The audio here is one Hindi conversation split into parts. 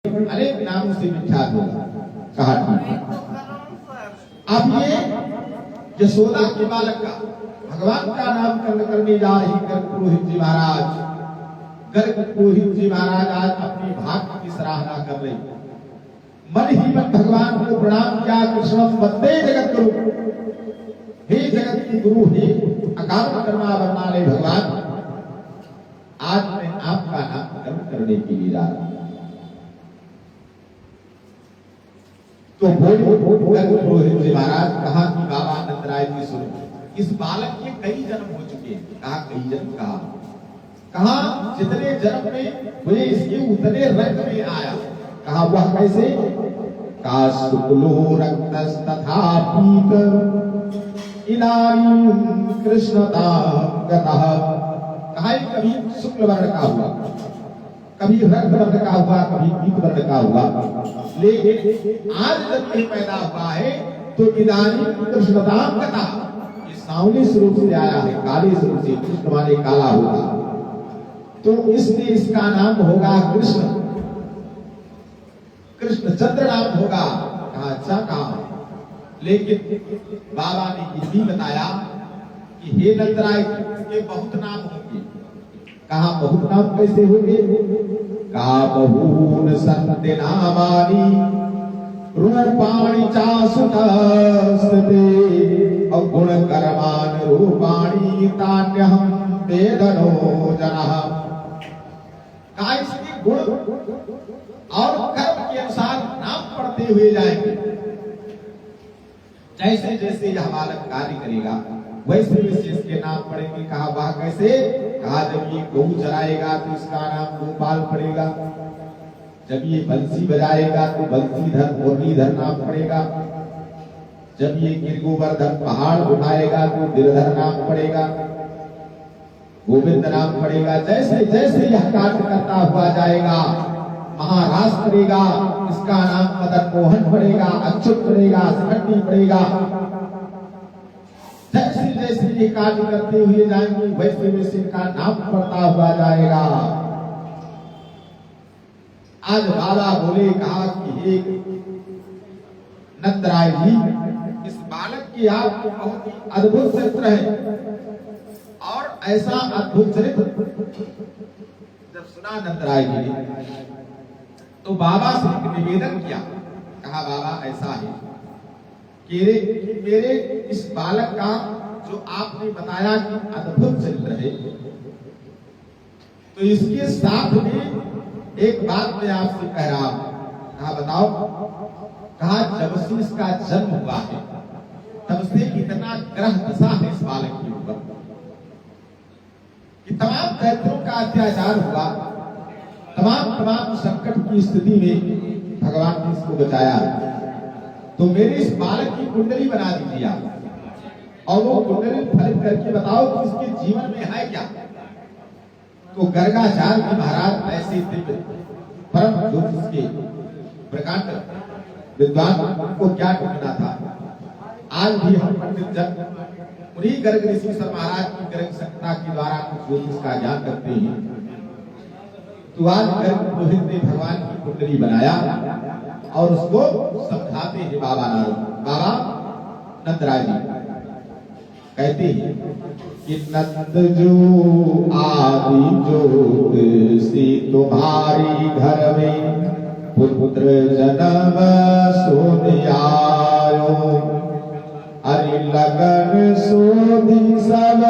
अनेक नामों से विख्यात हो। कहा अब ये यशोदा के बालक का भगवान का नामकरण करने जा रही गर्ग पुरोहित जी महाराज। गर्ग पुरोहित जी महाराज आज अपनी भाग्य की सराहना कर रहे। मन ही मन भगवान को प्रणाम किया। कृष्णम वंदे जगत गुरु, हे जगत के गुरु, हे अकारण कर्मा वर्णाले भगवान, आज मैं आपका नामकरण करने के लिए जा रहा हूं। तो पुरोहित जी महाराज कहा कि बाबा नंदराय जी सुनो, इस बालक के कई जन्म हो चुके हैं। कहा कई जन्म? कहा जितने जन्म में हुए इसके उतने रंग में आया। कहा वह कैसे? का शुक्लो रक्तस्तथा पीत इदानीं कृष्णतां गतः। कहा कभी शुक्ल वर्ण का हुआ, कभी रक्त वर्ण का हुआ, कभी पीत वर्ण का हुआ, लेकिन आज जब ये पैदा हुआ है तो इदानीं कृष्णतां गतः, ये सांवले स्वरूप से आया है, काले स्वरूप से। कृष्ण माने काला होगा, तो इसलिए इसका नाम होगा कृष्ण, कृष्णचंद्र नाम होगा। कहा अच्छा। कहा लेकिन बाबा ने ये भी बताया कि हे नंदराय के बहुत नाम होंगे। कहा बहुत नाम कैसे होंगे? कहा बहून संते नामानि रूपाणि चासुतस्ते अगुण कर्मान रूपाणि तान्यहं वेदनो जनः। कहा इसके गुण और कर्म के अनुसार नाम पढ़ते हुए जाएंगे। जैसे जैसे यह बालक कार्य करेगा वैसे वैसे इसके नाम पड़ेंगे। कहा वह कैसे? कहा जब ये गऊ चराएगा तो इसका नाम गोपाल पड़ेगा, जब ये बंसी बजाएगा तो बंसीधर मुरलीधर नाम पड़ेगा, जब ये गिरगोवर्धन पहाड़ उठाएगा तो गिरधर नाम पड़ेगा, गोविंद नाम पड़ेगा। जैसे जैसे यह कार्य करता हुआ जाएगा, महाराज पड़ेगा, इसका नाम मदन मोहन पड़ेगा, अच्युत पड़ेगा, सकंडी पड़ेगा। जैसे जैसे ये कार्य करते हुए जाएंगे वैसे वैसे इनका नाम पड़ता हुआ जाएगा। आज बाबा बोले, कहा कि एक नंदराय जी, इस बालक की आपकी बहुत ही अद्भुत चरित्र है। और ऐसा अद्भुत चरित्र जब सुना नंदराय जी ने तो बाबा से एक निवेदन किया। कहा बाबा ऐसा है कि मेरे इस बालक का जो आपने बताया कि अद्भुत चरित्र है, तो इसके साथ में एक बात मैं आपसे कह रहा हूं। कहा बताओ। कहा जब से इसका जन्म हुआ है तब से इतना ग्रह दशा है इस बालक के ऊपर कि तमाम दैत्यों का अत्याचार हुआ, तमाम संकट की स्थिति में भगवान ने इसको बचाया। तो मेरे इस बालक की कुंडली बना दीजिए आप, और वो कुंडली फलित करके बताओ कि इसके जीवन में है क्या। तो गर्गाचार्य जी महाराज ऐसे दिव्य परम ज्योतिष के प्रकांड विद्वान को क्या टूटना था। आज भी हम पंडित जन उन्हीं गर्ग ऋषि सर महाराज की गर्ग सत्ता के द्वारा कुछ ज्योतिष का ज्ञान करते हैं। तो आज गर्ग पुरोहित ने भगवान की कुंडली बनाया और उसको समझाते हैं बाबा नंदराय जी। कहते हैं कि नंद जो आदि ज्योतिषी तुम्हारी घर में पुत्र जन्म सोनियायो, अरे लगन सोधी सब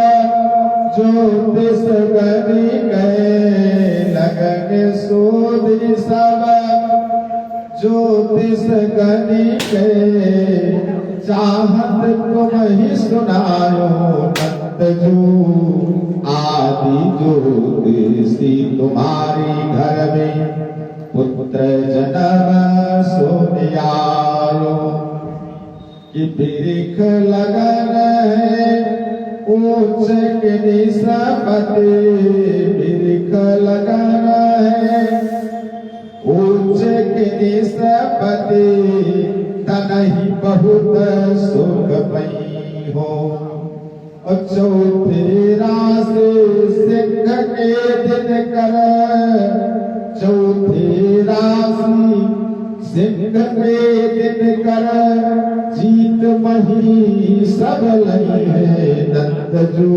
ज्योतिष गणि गए, लगन सोधी सब ज्योतिष गणि गए, चाहत तुम ही सुनायो नंद जो आदि ज्योतिषी तुम्हारी घर में पुत्र जन्म सोनियायो। कि बिरिख लगन है ऊंच के निसपति, बिरिख लगन है ऊंच के निसपति, तनहि बहुत सुख पई हो। चौथे राशि सिंह के दिन कर, चौथे राशि सिंह के दिन कर जीत मही सब लई है नंद जो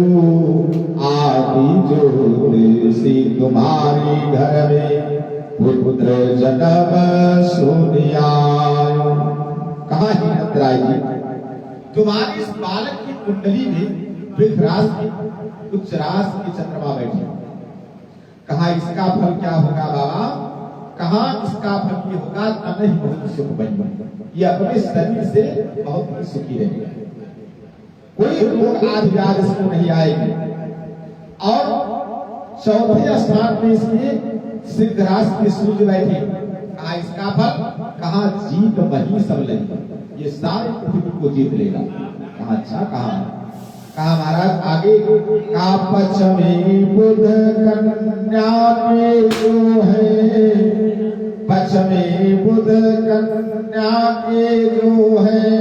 आदि ज्योति सी तुम्हारी घर में पुत्र जन्म सुनिया। कहा ही नंदराय जी, तुम्हारी इस बालक की कुंडली में वृद्धराज की उच्चराज की चंद्रमा बैठी। कहा इसका फल क्या होगा बाबा? कहा इसका फल ये होगा तन ही बहुत सुख बन, ये अपने शरीर से बहुत ही सुखी रहेगा, कोई रोग आदि व्याधि इसको नहीं आएगी। और चौथे स्थान में इसके सिद्धराज की सूर्य बैठे। कहा इसका फल? कहा जीत वही सब लेगा, ये सारे पृथ्वी को जीत लेगा। कहा अच्छा, कहा महाराज आगे का पश्चिमी बुध कन्या के जो है, पश्चिमी बुध कन्या के जो है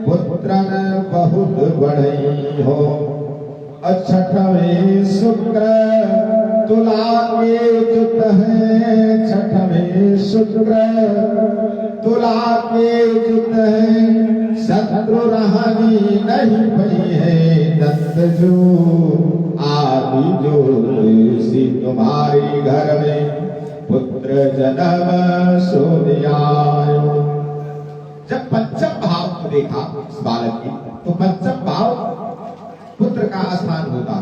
पुत्रन बहुत बढ़ई हो। छठवें शुक्र तुला के जुत है, छठवें शुक्र तुला के जुत है, शत्रु रहनी नहीं पई है दत्त जो आदि ज्योति तुम्हारी घर में पुत्र जन्म सोनियायो। जब पंचम भाव को देखा इस बालक की, तो पंचम भाव पुत्र का स्थान होता।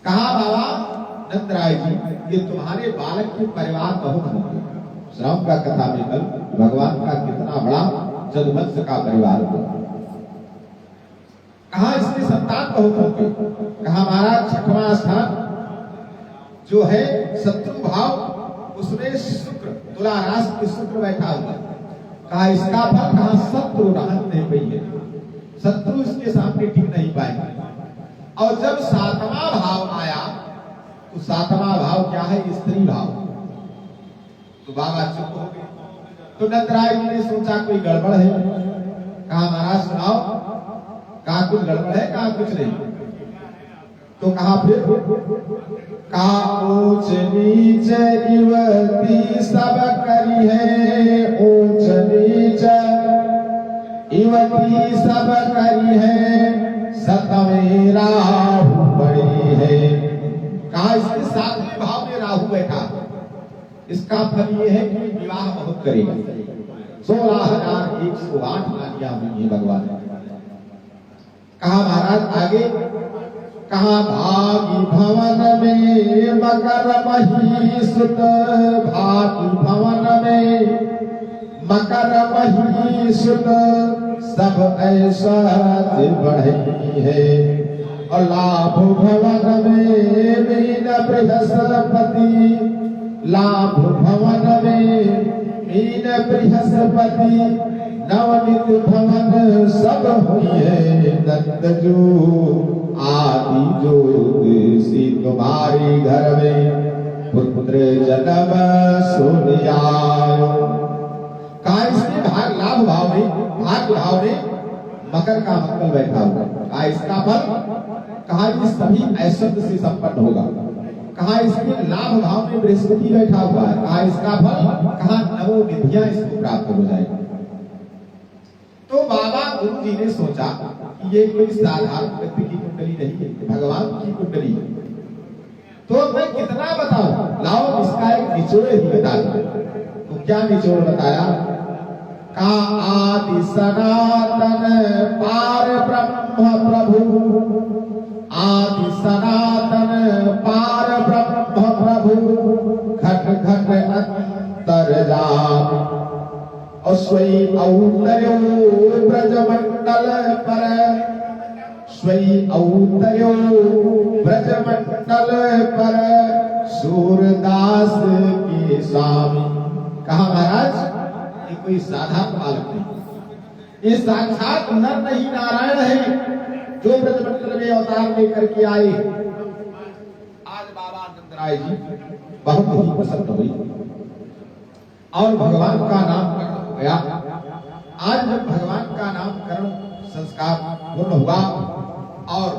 कहा बाबा नंदराय जी, ये तुम्हारे बालक के परिवार बहुत होंगे। श्रावण का कथा में कल भगवान का कितना बड़ा जदवंश का परिवार होगा। कहा इसके संतान बहुत होंगे। कहा महाराज छठवां स्थान जो है शत्रु भाव, उसमें शुक्र तुला राशि के शुक्र बैठा हुआ। कहा इसका फल? कहा शत्रु रहन नहीं पई है, शत्रु इसके सामने टिक नहीं पाएंगे। और जब सातवां भाव आया, तो सातवां भाव क्या है? स्त्री भाव। तो बाबा चुप हो गए। तो नंदराय जी ने सोचा कोई गड़बड़ है। कहा महाराज सुनाओ, कहा कुछ गड़बड़ है? कहा कुछ नहीं। तो कहा फिर? कहा ऊंच नीच युवती सब करी है, ऊंच नीच युवती सब करी है, सतवें राहु बड़ी है। कहा इसके सातवें भाव में राहु बैठा, इसका फल ये है कि विवाह बहुत करेगा। 16,108 नानियां हुई है भगवान। कहा महाराज आगे? कहा भागी भवन में मकर मही सुत, भागी भवन में मकर मही सुत, सब ऐसा बढ़ी है। और लाभ भवन में मीन बृहस्पति, लाभ भवन में मीन बृहस्पति, नवनीत भवन सब हुई है दत्त जो आदि ज्योति तुम्हारी घर में पुत्र जन्म सोनियायो। कहा इसके भाग लाभ भाव में, भाग भाव में मकर का मंगल बैठा हुआ। कहा इसका फल? कहा ये सभी ऐश्वर्य से संपन्न होगा। कहा इसके लाभ भाव में बृहस्पति बैठा हुआ है। कहा इसका फल? कहा नवो विद्या इसको प्राप्त हो जाएगी। तो बाबा गुरु जी ने सोचा कि ये कोई साधारण व्यक्ति की कुंडली नहीं है, भगवान की कुंडली है। तो मैं कितना बताऊं? लाओ इसका एक निचोड़ ही बता दो। तो क्या निचोड़ बताया? कहा आदि सनातन पार ब्रह्म प्रभु, आदि सनातन पार ब्रह्म प्रभु, घट घट अंतर जाम, और स्वयं अवतर्यो ब्रजमंडल पर, स्वयं अवतर्यो ब्रजमंडल पर, सूरदास के स्वामी। कहा महाराज ये कोई साधारण बालक नहीं, ये साक्षात नर नहीं नारायण है जो ब्रजमंडल में अवतार लेकर के आए। आज बाबा नंदराय जी बहुत ही प्रसन्न हुई और भगवान का नाम गया। आज जब भगवान का नामकरण संस्कार पूर्ण हुआ और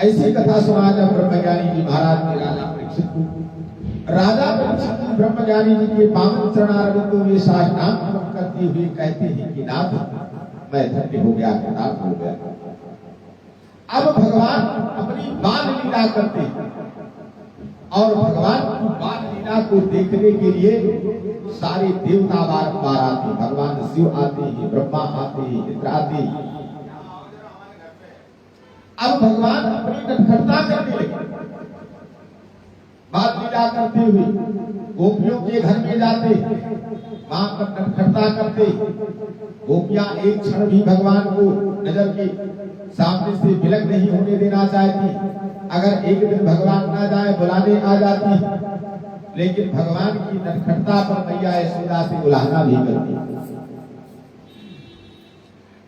ऐसी कथा सुना जब ब्रह्मज्ञानी जी महाराज ने राजा परीक्षित को, राजा परीक्षित ब्रह्मज्ञानी जी के पावन चरणारविंदों में साष्टांग नमन करते हुए कहते हैं कि नाथ मैं धन्य हो गया, कृतार्थ हो गया। अब भगवान अपनी बाल लीला करते हैं और भगवान की बाल लीला को देखने के लिए सारे देवता बार आते हैं। भगवान शिव आते हैं, ब्रह्मा आते हैं, इंद्र आते हैं। अब भगवान अपनी नटखटता करने लगे, बाल लीला करते हुए गोपियों के घर में जाते, वहां पर नटखटता करते। गोपियां एक क्षण भी भगवान को नजर के सामने से विलग नहीं होने देना चाहती। अगर एक दिन भगवान ना जाए बुलाने आ जाती, लेकिन भगवान की नटखटता पर मैया यशोदा से बुलाना भी करती।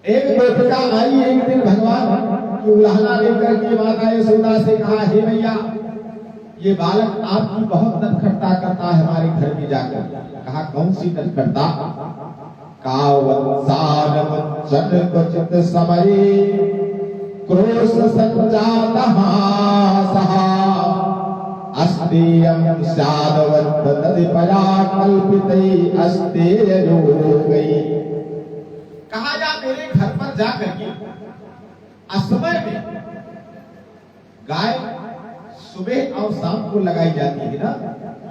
एक गोपिका आई एक दिन भगवान की उलाहना लेकर के माता यशोदा से कहा, हे मैया ये बालक आपकी बहुत नटखटता करता है हमारे घर में जाकर। कहा कौन सी नटखटता? कावंसान वंचन क्वचित समये क्रोश संजातः सहा अस्तेयं स्यादवत् तदिपया कल्पिते अस्तेययोगै। कहा जा मेरे घर पर जाकर के असमय में गाय सुबह और शाम को लगाई जाती है ना,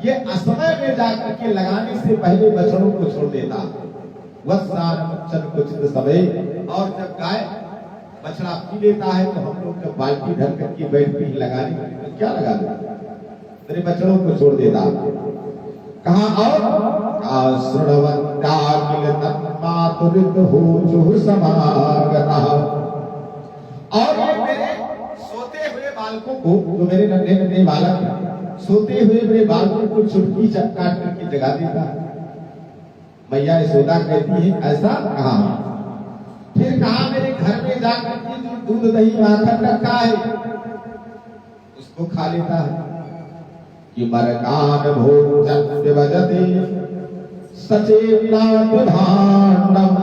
ये असमय में जाकर के लगाने से पहले बछड़ों को छोड़ देता। वत्सान वंचन क्वचित समये, और जब गाय बछड़ा पी लेता है तो हम लोग जब बाल्टी भर करके बैठते हैं लगाने के लिए, क्या लगा देता, मेरे बछड़ों को छोड़ देता। कहा और श्रृणवन्ता किल तन्मातुरित हो जो समागता। और ये मेरे सोते हुए बालकों को, जो मेरे नन्हे नन्हे बालक हैं, सोते हुए मेरे बालकों को चुटकी काट करके जगा देता है। मैया यशोदा कहती है ऐसा कहा। फिर कहा मेरे घर में जाकर के जो दूध दही माखन रखा है उसको खा लेता है। कि मरकान भोजन विभजते सचेतनात् भाण्डम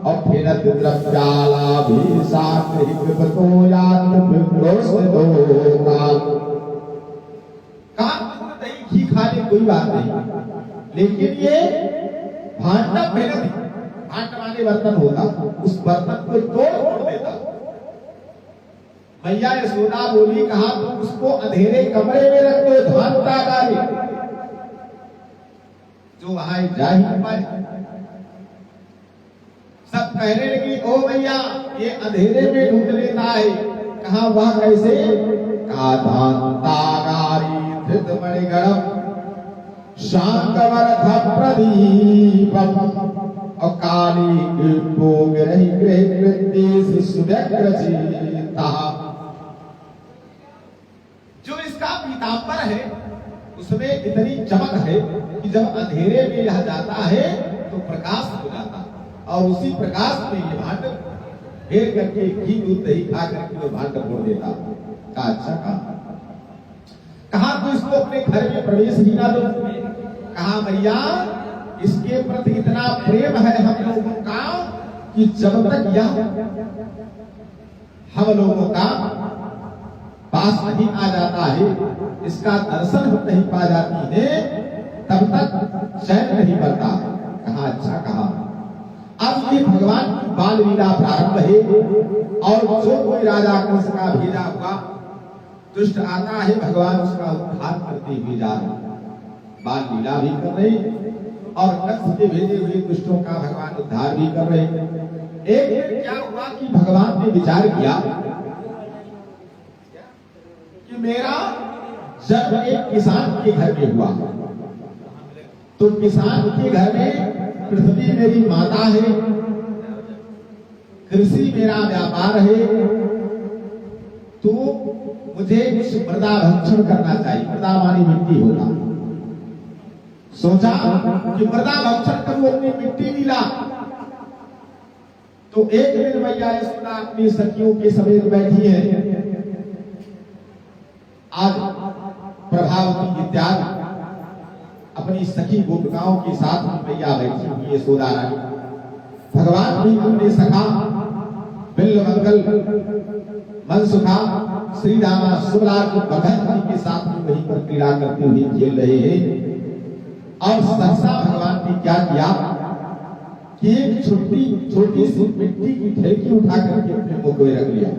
और फिर द्रव्याला भी सात्विकतो यात विप्रोषितो काल। दूध दही घी खा ले कोई बात नहीं, लेकिन ये भांडम मेहनत, भांड माने बर्तन होता, उस बर्तन को तोड़ देता। मैया यशोदा बोली, कहा तुम उसको अंधेरे कमरे में रख दो, भांटा डाले जो वहां जा ही नहीं पाए। सब कहने लगी ओ मैया ये अंधेरे में ढूंढ लेता है। कहा वह कैसे? कहा धांतागारी धृत मणिगणम शांतवर्ध प्रदीपम अकाली भोग रही गृह सुव्यग्रचिता। जो इसका पीतांबर है उसमें इतनी चमक है कि जब अंधेरे में यह जाता है तो प्रकाश हो जाता, और उसी प्रकाश में ये भांड फेर करके घी दूध दही खा करके वो भांड फोड़ देता। कहा अच्छा कहा तो इसको अपने घर में प्रवेश ही ना दो। कहा मैया इसके प्रति इतना प्रेम है हम लोगों का कि जब तक यह हम लोगों का पास नहीं आ जाता है, इसका दर्शन हम नहीं पा जाती है, तब तक चैन नहीं पड़ता। कहा अच्छा कहा। अब ये भगवान की बाल लीला प्रारंभ है, और जो कोई राजा कंस का भेजा हुआ दुष्ट आता है, भगवान उसका उद्धार करते हुए जा रहे, बाल लीला भी कर रहे और कंस के भेजे हुए दुष्टों का भगवान उद्धार भी कर रहे। एक क्या हुआ कि भगवान ने विचार किया कि मेरा जब एक किसान के घर में हुआ, तो किसान के घर में पृथ्वी मेरी माता है, कृषि मेरा व्यापार है, तो मुझे कुछ मृदा भक्षण करना चाहिए। मृदा मानी मिट्टी होगा। सोचा कि मृदा भक्षण करूं, अपनी मिट्टी मिला। तो एक दिन मैया यशोदा अपनी सखियों के समेत बैठी है। आज प्रभावती इत्यादि अपनी सखी गोपिकाओं के साथ मैया बैठी हुई यशोदा रानी। भगवान भी अपने सखा बिल्व मंगल मन सुखा श्री रामा सुबलाल भगत जी के साथ में वहीं पर क्रीड़ा करते हुए खेल रहे हैं और सहसा भगवान ने क्या किया कि एक छोटी सी मिट्टी की ढेकी उठा करके अपने मुख में रख लिया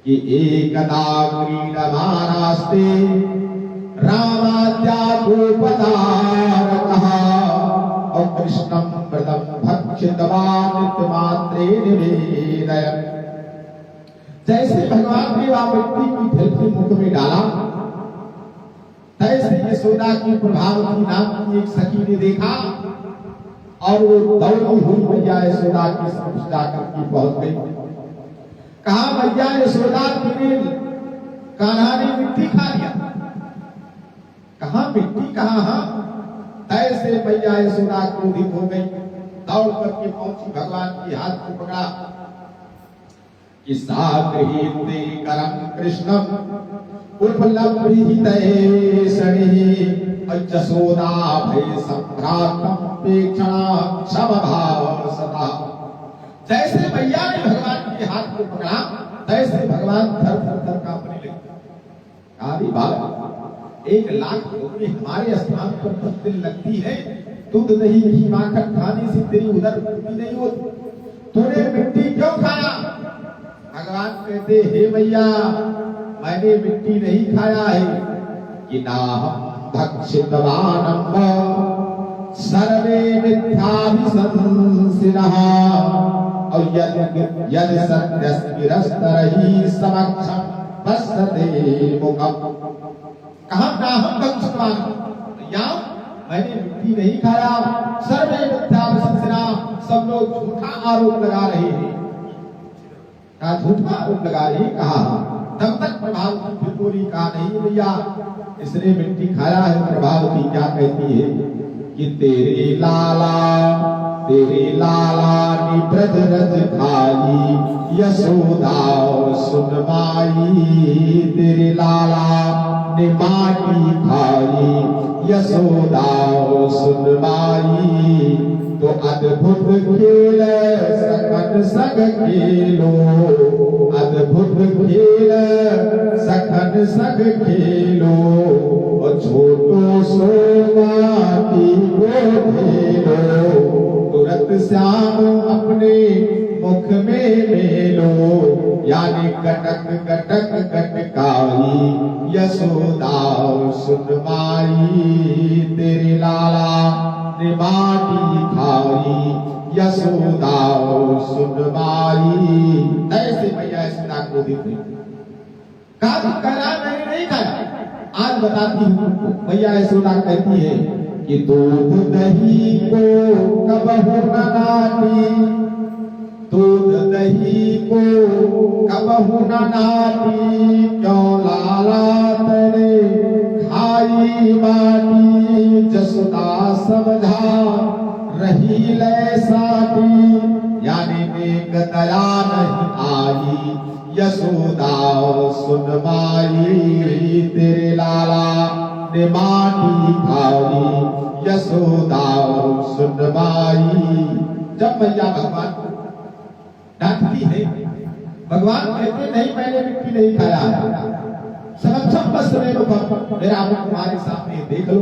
कि एकदा क्रीडमानास्ते रामाद्यागोपदारकः और कृष्णं व्रतं भक्षितवान् नित्यमात्रे निवेदयन्। जैसे भगवान ने वह मिट्टी की ढेकी मुख में डाला, तैसे यशोदा की प्रभावती नाम की एक सखी ने देखा और वो दौड़ी हुई मैया यशोदा के समक्ष जाकर के पहुंच गई। कहा मैया यशोदा तेरे कान्हा ने मिट्टी खा लिया। कहा मिट्टी कहा? ऐसे मैया यशोदा क्रोधित हो गई, दौड़ करके पहुंची, भगवान के हाथ को पकड़ा कि सागृहीते करम कृष्णम उपलब्धिते सणि यशोदा भय संभ्रातम पेक्षणा समभाव सदा। जैसे मैया ने भगवान के हाथ को पकड़ा, तैसे भगवान थर थर कांपने लगे। आदि बालक 1 लाख रुपये हमारे स्थान पर प्रतिदिन लगती है, दूध दही घी माखन खाने से तेरी उधर पूरी नहीं होती, तूने मिट्टी क्यों खाया? भगवान कहते हे मैया मैंने मिट्टी नहीं खाया है कि नाहं भक्षितवानम्ब सर्वे मिथ्याभिसंसिनः और यदि सत्यस्मिरस्तरहि समक्षं पश्यते मुखम्। कहा नाहं भक्षितवानम्ब, या मैंने मिट्टी नहीं खाया, सर्वे मिथ्याभिसंसिनः सब लोग झूठा आरोप लगा रहे हैं। कहा झूठा आरोप लगा रहे हैं? कहा तब तक प्रभावती फिर बोली, कहा नहीं भैया इसने मिट्टी खाया है। प्रभावती क्या कहती है कि तेरे लाला ने ब्रज रज खाई यशोदा सुन माई, तेरे लाला ने माटी खाई यशोदा सुन माई। तो अद्भुत खेल सकन सग खेलो, अद्भुत खेल सकन सग खेलो, और छोटो सो माटी को खेलो, तुरंत श्याम अपने मुख में मेलो। यानी कटक कटक कटकाई यशोदा सुन माई, तेरे लाला ने माटी खाई यशोदा सुन माई। ऐसे मैया यशोदा क्रोधित हुई, कहा मैंने नहीं खाया। आज बताती हूँ तुमको। मैया यशोदा कहती है कि दूध दही को कबहू न नाटी, दूध दही को कबहू न नाटी, क्यों लाला तेरे खाई माटी। जसोदा समझा रही ले साटी, यानी नेक दया नहीं आई यशोदा सुन माई, तेरे लाला ने माटी खाई यशोदा सुन माई। जब मैया भगवान को डांटती है, भगवान कहते नहीं मैंने मिट्टी नहीं खाया, समक्षम बस मेरा मुख तुम्हारे सामने देख लो।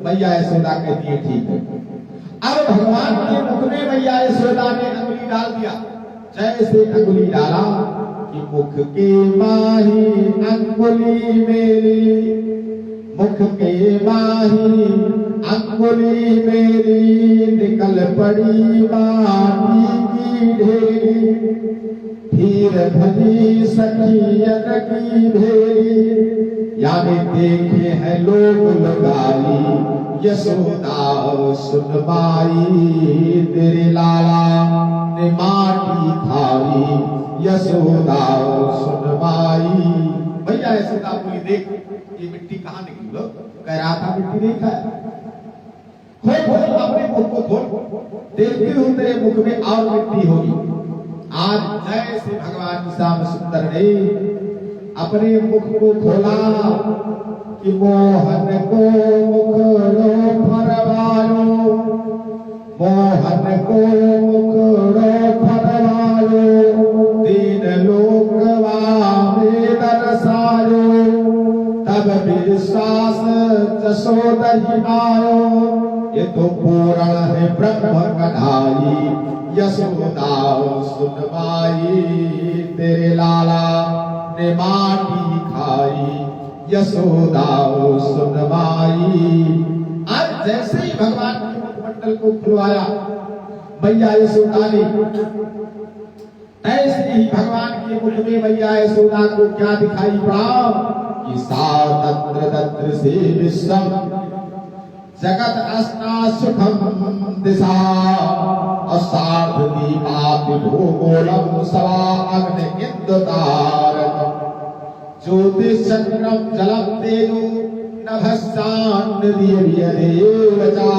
मैया यशोदा कहती है ठीक है। अब भगवान के मुख में मैया यशोदा ने अंगुली डाल दिया। जैसे अंगुली डाला कि मुख के माही अंगुली मेरी, मुख के माही अंगुली मेरी, निकल पड़ी माटी की ढेरी, फिर भली सखियन की भेरी। यानी देखे हैं लोग लगाई यशोदा सुन माई, तेरे लाला ने माटी खाई यशोदा सुन माई। भैया यशोदा बोली देख ये मिट्टी कहाँ निकली? लो कह रहा था मिट्टी नहीं खाया। खोल खोल अपने मुख को खोल, देखती हूँ तेरे मुख में और मिट्टी होगी। आज जैसे भगवान श्याम सुंदर ने अपने मुख को खोला कि मोहन को मुखड़ो फरवालो, मोहन को मुखड़ो फरवालो, तीन लोकवा में ये तो पूर्ण है ब्रह्म कढ़ाई, यशोदा सुन माई, तेरे लाला ने माटी खाई, यशोदा सुन माई। आज जैसे ही भगवान के मुखमंडल को खुलवाया मैया यशोदा ने, ऐसे ही भगवान के मुख में मैया यशोदा को क्या दिखाई पड़ा कि सा तत्र तत्र से विश्वम जगत अस्ता सुखम दिशा, असाध दीपाति भूगोलम सवा अग्नि इंद्रतारकम, ज्योतिष चक्रम जलम तेजो नभस्सान दिव्यदेवचा,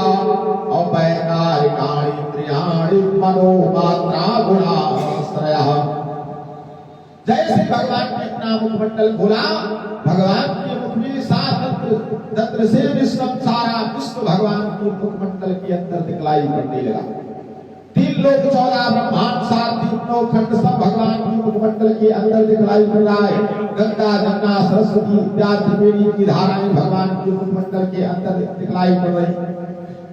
अवैकारिकाणि इंद्रियाणि मनोमात्रा गुणाश्रयः। जैसे भगवान ने अपना मुखमंडल खोला, भगवान के मुख में तत्र से विश्व, सारा विश्व भगवान के मुखमंडल के अंदर दिखलाई पड़ने लगा। 3 लोक 14 ब्रह्मांड 7 तीनों खंड सब भगवान के मुखमंडल के अंदर दिखलाई पड़ रहा है। गंगा जमुना सरस्वती इत्यादि त्रिवेणी की धाराएं भगवान के मुखमंडल के अंदर दिखलाई पड़ रही।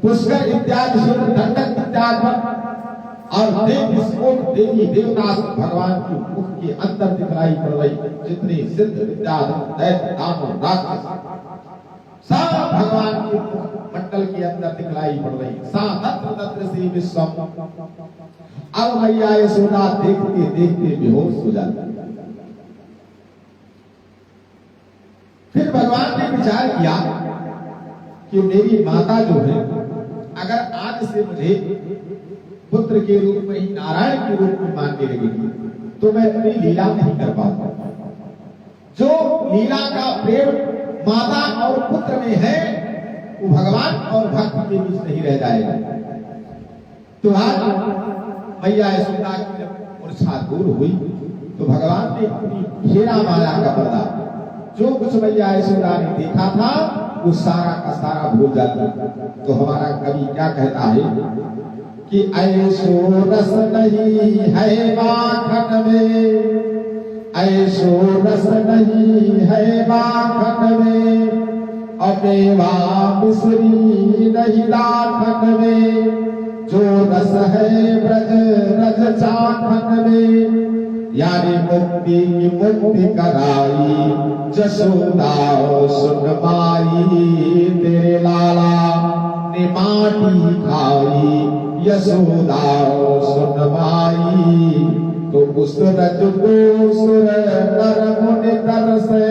पुष्कर इत्यादि दंडक इत्यादि और देवी देवता भगवान के मुख के अंदर दिखलाई पड़ रही। जितने सिद्ध विद्याधर दैत्य दानव राक्षस सब भगवान के मंडल के अंदर दिखलाई पड़ रही। सा तत्र तत्र से विश्वम। अब मैया यशोदा देखते देखते बेहोश हो जाती। फिर भगवान ने विचार किया कि मेरी माता जो है, अगर आज से मुझे पुत्र के रूप में ही नारायण के रूप में मानने लगेगी तो मैं अपनी लीला नहीं कर पाऊंगा। जो लीला का प्रेम माता और पुत्र में है वो भगवान और भक्त के बीच नहीं रह जाएगा। तो आज मैया यशोदा की जब मूर्छा दूर हुई तो भगवान ने अपनी घेरा माया का पर्दा, जो कुछ मैया यशोदा ने देखा था वो सारा का सारा भूल जाता। तो हमारा कवि क्या कहता है कि ऐसो रस नहीं है माखन में, ऐसो रस नहीं है माखन में, अमेवा मिश्री नहीं दाखन में, जो रस है ब्रज रज चाखन में। यानी मुक्ति की मुक्ति कराई जसोदा सुन माई, तेरे लाला ने माटी खाई, यशोदा सुन माई। तो उस रज को सुर नर मुनि तरसे,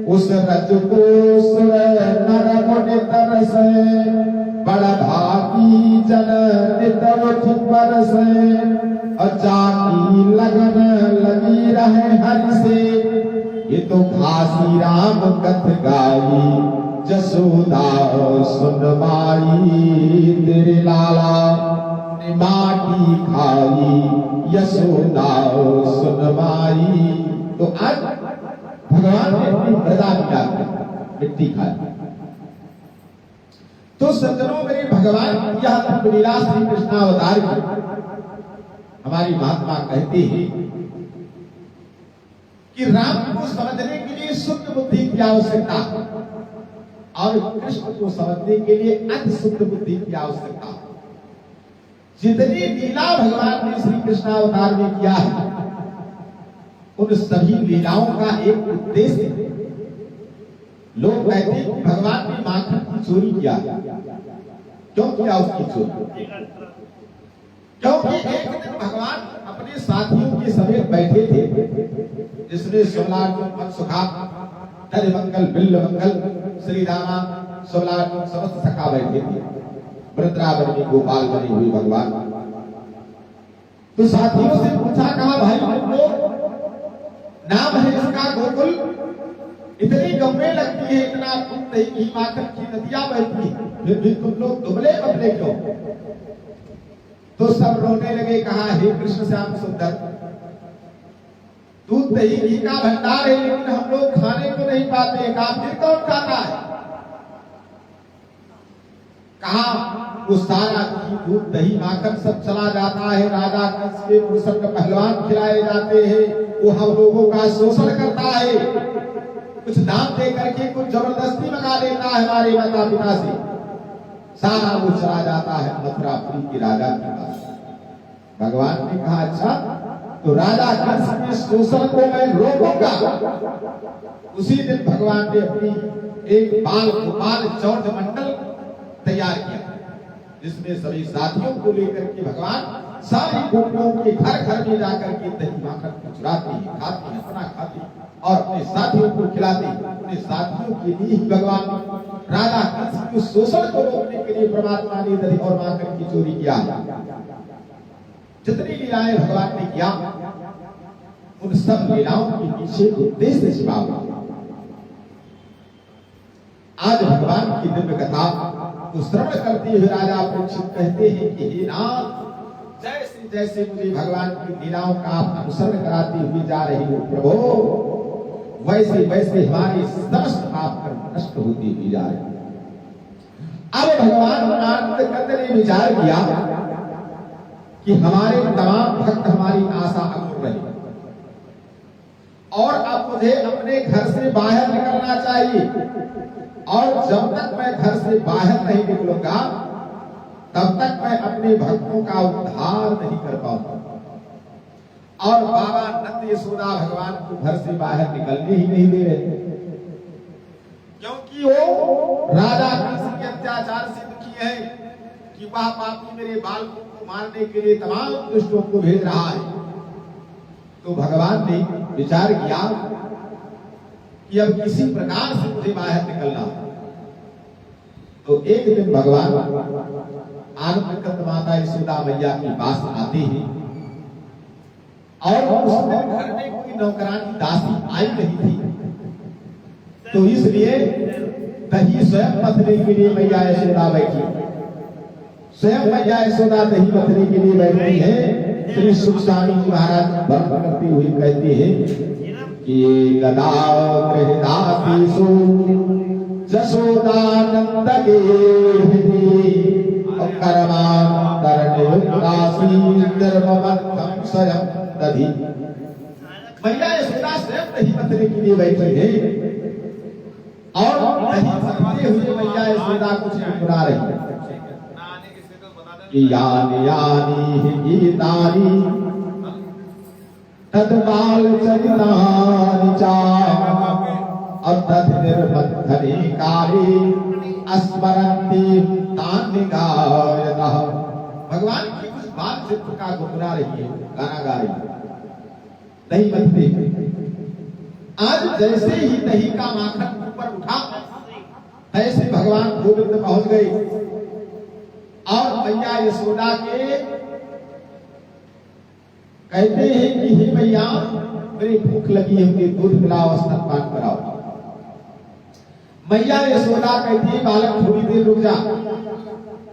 उस रज को सुर नर मुनि तरसे, बड़ा भागी जन नित उठ बरसे, जाकी लगन लगी रहे हरि से। ये तो घासी राम कथ गाई जसोदा सुन माई, तेरे लाला ने माटी खाई, यशोदा सुन माई। तो आज भगवान ने अपनी मृदा मिट्टी खाई। तो सज्जनों मेरे भगवान यह लीला श्री कृष्णावतार की हमारी महात्मा कहते हैं कि राम को समझने के लिए शुद्ध बुद्धि की आवश्यकता और कृष्ण को समझने के लिए अति शुद्ध बुद्धि की आवश्यकता। जितनी लीला भगवान ने श्री कृष्णावतार में किया है उन सभी लीलाओं का एक उद्देश्य है। लोग कहते हैं कि भगवान ने माखन की चोरी किया। क्यों किया उसकी चोरी? क्योंकि एक दिन भगवान अपने साथियों के समेत बैठे थे, जिसमें सोमनाथ सुखा तज मंगल बिल्ल मंगल श्री रामा सोमनाथ समस्त सखा बैठे थे। वृंदावन में गोपाल बने हुए भगवान। तो साथियों से पूछा, कहा भाई तुम लोग, नाम है इसका गोकुल, इतनी गम्मे लगती है, इतना दूध दही घी माखन की नदियां बहती है, फिर भी तुम लोग दुबले पतले क्यों? तो सब रोने लगे। कहा, हे कृष्ण श्याम सुंदर, दूध दही घी का भंडार है लेकिन हम लोग खाने को नहीं पाते। कहा, फिर कौन खाता है? कहा, वो सारा घी दूध दही माखन सब चला जाता है, राजा कंस के प्रसन्न पहलवान खिलाए जाते हैं, वो हम लोगों का शोषण करता है, कुछ दाम दे करके कुछ जबरदस्ती मंगा लेता है हमारे माता पिता से। सारा वो चला जाता है मथुरापुरी की राजा के पास। भगवान ने कहा अच्छा तो राजा कंस के शोषण को मैं रोकूंगा। उसी दिन भगवान ने अपनी एक बाल गोपाल चौथ मंडल तैयार किया, जिसमें सभी साथियों को लेकर के भगवान सारी गोपियों के घर घर में जाकर के दही माखन को चुराते हैं, खाते हैं, अपना खाते हैं और अपने साथियों को खिलाते हैं। अपने साथियों के लिए ही भगवान राजा कंस के शोषण को रोकने के लिए परमात्मा ने दही और माखन की चोरी किया। जितनी लीलाएं भगवान ने किया उन सब लीलाओं के पीछे उद्देश्य छिपा हुआ। आज भगवान की दिव्य कथा को श्रवण करते हुए राजा परीक्षित कहते हैं कि हे नाथ, जैसे जैसे मुझे भगवान की लीलाओं का आप अनुसरण कराते हुए जा रहे हो प्रभु, वैसे वैसे हमारे समस्त पाप कर्म नष्ट होते हुए जा रहे हैं। अब भगवान आनंद कंद ने विचार किया कि हमारे तमाम भक्त हमारी आशा अमर रहे और अब मुझे अपने घर से बाहर निकलना चाहिए, और जब तक मैं घर से बाहर नहीं निकलूंगा तब तक मैं अपने भक्तों का उद्धार नहीं कर पाऊंगा। और बाबा नंद यशोदा भगवान को घर से बाहर निकलने ही नहीं दे रहे, क्योंकि वो राजा कंस के अत्याचार से दुखी है कि वह पापी मेरे बालकों को मारने के लिए तमाम दुष्टों को भेज रहा है। तो भगवान ने विचार किया कि अब किसी प्रकार से मुझे बाहर निकलना। तो एक दिन भगवान आनंद कंद माता यशोदा मैया के पास आते हैं और उस दिन घर में कोई नौकरानी दासी आई नहीं थी, तो इसलिए दही स्वयं मथने के लिए मैया यशोदा बैठी। स्वयं मैया यशोदा दही मथने के लिए बैठी है। श्री सुख स्वामी जी महाराज वर्णन करते हुए कहते हैं कि गदा गृहदासीसु जशोदानंद के कर्मांतरनियुक्तासी निर्ममर्थम स्वयं दधि। मैया यशोदा स्वयं दही मथने के लिए बैठी है और दही मथते हुए मैया यशोदा कुछ गुनगुना रही है कि यानि यानि हि गीतानि तद्बाल चरितानि च अतद्निर्बन्धने काले अस्मरन्ति तानि गायतः। भगवान की कुछ बात चित्र का गुनगुना रही है, गाना गा रही है दही मथते। आज जैसे ही दही का माखन ऊपर उठा ऐसे भगवान गोविंद पहुंच गए और मैया यशोदा के कहते हैं कि हे मैया मेरी भूख लगी है, मुझे दूध पिलाओ, स्तनपान कराओ। मैया यशोदा कहती है बालक थोड़ी देर रुक जा,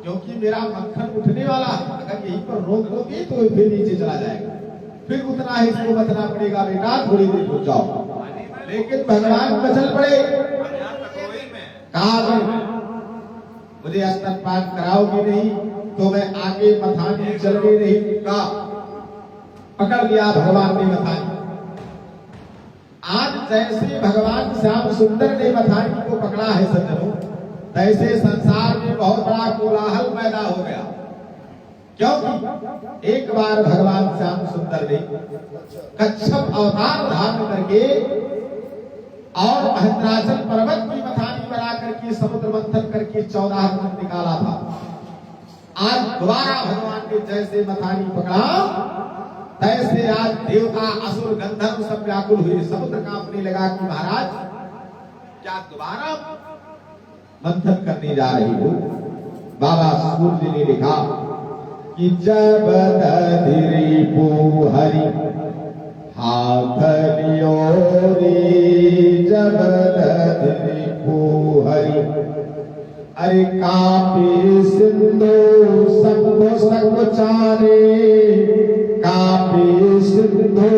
क्योंकि मेरा मक्खन उठने वाला है, अगर यहीं पर रोक दोगी तो फिर नीचे चला जाएगा, फिर उतना ही इसको बचना पड़ेगा, बेटा थोड़ी देर रुक जाओ। लेकिन भगवान बचल पड़े, कहा मुझे स्तनपान कराओगे नहीं तो मैं आगे मथानी चलने नहीं दूंगा। पकड़ लिया भगवान ने मथानी। आज जैसे भगवान श्याम सुंदर ने मथानी को पकड़ा है सज्जनों, तैसे संसार में बहुत बड़ा कोलाहल पैदा हो गया, क्योंकि एक बार भगवान श्याम सुंदर ने कच्छप अवतार धारण करके और महेंद्राचल पर्वत की मथानी बना करके समुद्र मंथन करके 14 दिन निकाला था। आज दोबारा भगवान ने जैसे मथानी पकड़ा तैसे आज देवता असुर गंधर्व सब व्याकुल हुए, समुद्र कांपने लगा कि महाराज क्या दोबारा मंथन करने जा रही हो। बाबा सूर्य ने लिखा कि जब रिपु हरि हाथ लियो रे, जब रिपु हरि अरे कापे सिंधु सबको सकुचारे, कापे सिंधु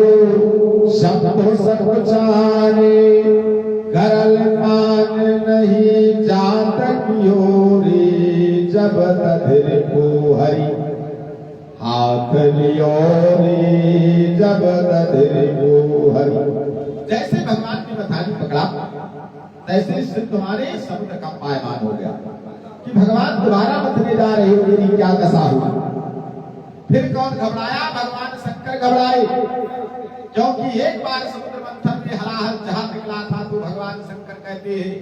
सबको सकुचारे, गरल मान नहीं जात कियो रे, जब रिपु हरि हाथ लियो रे, जब रिपु हरि। जैसे भगवान ने मथानी पकड़ा तैसे सिंधु हमारे समुद्र का पायमान हो गया कि भगवान दोबारा बंधने जा रहे हो, मेरी क्या दशा हुई। फिर कौन घबराया? भगवान शंकर घबराए, क्योंकि एक बार समुद्र मंथन में हलाहल जहां निकला था तो भगवान शंकर कहते हैं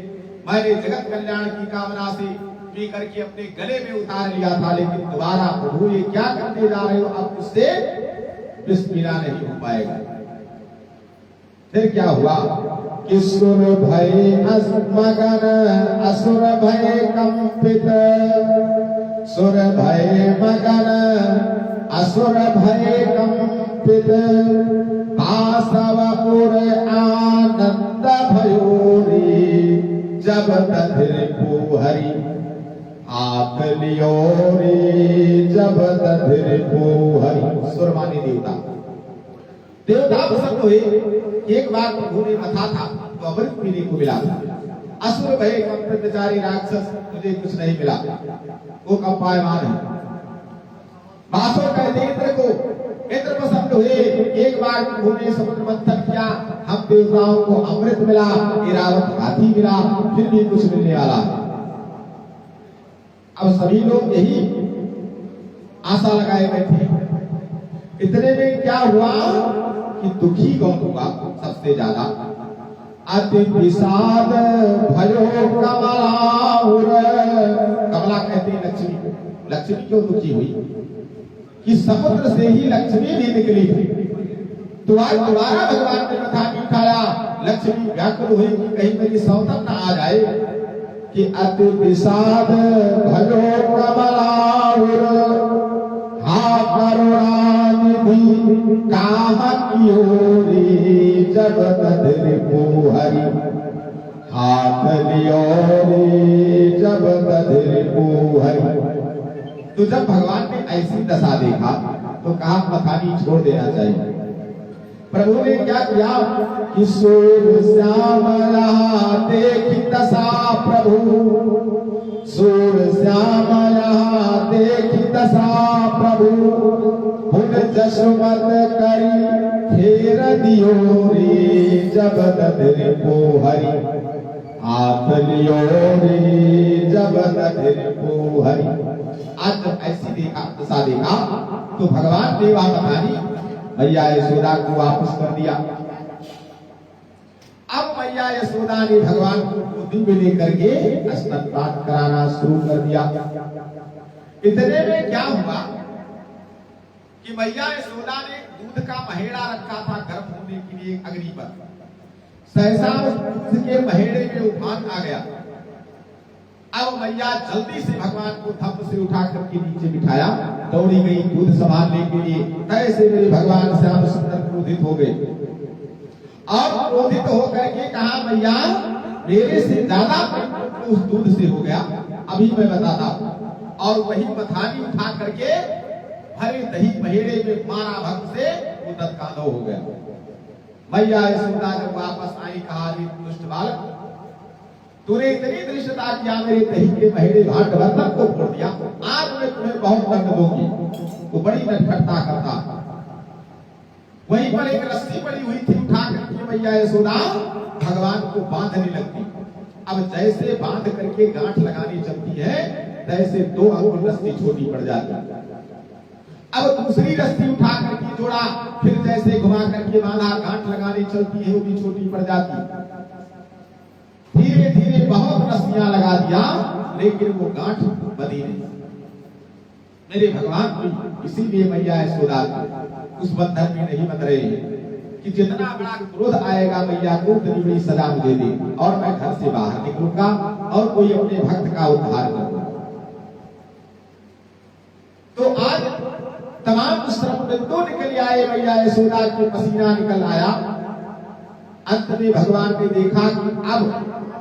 मैंने जगत कल्याण की कामना से पी करके अपने गले में उतार लिया था, लेकिन दोबारा प्रभु ये क्या करने जा रहे हो, अब उससे विष पीना नहीं हो पाएगा। फिर क्या हुआ कि सुर भय मगन असुर भय कंपित, सुर भय मगन असुर भय कंपित, आसवपुर आनंद भयोरी, जब तधिर को हरि हाथ लियो रे, जब तधिर को हरि। सुर माने देवता, देवता प्रसन्न हुए। एक बार प्रभु ने कहा था तो अमृत पीने को मिला था। असुर भय कंपित बेचारे राक्षस, मुझे कुछ नहीं मिला, वो कंपायमान है। बासुर कहते इंद्र को, इंद्र प्रसन्न हुए। एक बार प्रभु ने समुद्र मंथन किया, हम देवताओं को अमृत मिला, इरावत हाथी मिला, फिर भी कुछ मिलने वाला। अब सभी लोग यही आशा लगाए बैठे। इतने में क्या हुआ कि दुखी कौन हुआ सबसे ज्यादा? अति विषाद भयो कमलाउर, कमला कहते हैं लक्ष्मी को। लक्ष्मी क्यों दुखी हुई कि समुद्र से ही लक्ष्मी भी निकली थी, तो आज दोबारा भगवान ने कथा नहीं उठाया। लक्ष्मी व्याकुल हुई कि कहीं मेरी सौतन न आ जाए, कि अति विषाद भयो कमलाउर, हा करुणानिधि काम कियोरी, जब तधिर को हरि हाथ लियो रे, जब तधिर को हरि। तो जब भगवान ने ऐसी दशा देखा तो कहा मथानी छोड़ देना चाहिए। प्रभु ने क्या किया कि सूर श्याम यहाँ देखी दशा प्रभु, सूर श्याम यहाँ देखी दशा प्रभु, हुन जसमत करी फेर दियो रे, जब तधिर को हरि हाथ लियो रे, जब तधिर को हरि। आज जब ऐसी दशा देखा तो भगवान ने वह मथानी मैया यशोदा को वापस कर दिया। अब मैया यशोदा ने भगवान को गोदी में लेकर के स्तनपान कराना शुरू कर दिया। इतने में क्या हुआ कि मैया यशोदा ने दूध का महेड़ा रखा था गर्म होने के लिए अग्नि पर। सहसा उसके महेड़े में उफान आ गया। अब मैया जल्दी से भगवान को धप से उठा करके नीचे बिठाया, दौड़ी गई दूध संभालने के लिए। तैसे मेरे भगवान श्याम सुंदर क्रोधित हो गए और क्रोधित होकर के कहा मैया मेरे से ज्यादा उस दूध से हो गया, अभी मैं बताता हूँ। और वही मथानी उठा करके भरे दही महेड़े में मारा भक्त से वो तत्काल हो गया। मैया यशोदा जब वापस आई कहा दुष्ट बालक, तूने इतनी दृष्टता किया, मेरे दही के महेड़े भाट बर्तन को फोड़ दिया, आज मैं तुम्हें बहुत दंड दूंगी। वो बड़ी नटखटता करता। वहीं पर एक रस्सी पड़ी हुई थी, उठा करके मैया यशोदा भगवान को बांधने लगती। अब जैसे बांध करके गांठ लगानी चलती है, तैसे 2 अंगुल रस्सी छोटी पड़ जाती। अब दूसरी रस्सी उठा करके जोड़ा, फिर जैसे घुमा करके बांधा, गांठ लगानी चलती है, वो भी छोटी पड़ जाती। धीरे धीरे बहुत रस्सियां लगा दिया, लेकिन वो गांठ बंधी नहीं। मेरे भगवान को इसीलिए मैया यशोदा उस बंधन में नहीं बंध रहे हैं कि जितना बड़ा क्रोध आएगा मैया को उतनी बड़ी सजा मुझे दे और मैं घर से बाहर निकलूंगा और कोई अपने भक्त का उद्धार करूंगा। तो आज तमाम श्रम बिंदु निकल आए, मैया यशोदा की पसीना निकल आया। अंत में भगवान ने देखा कि अब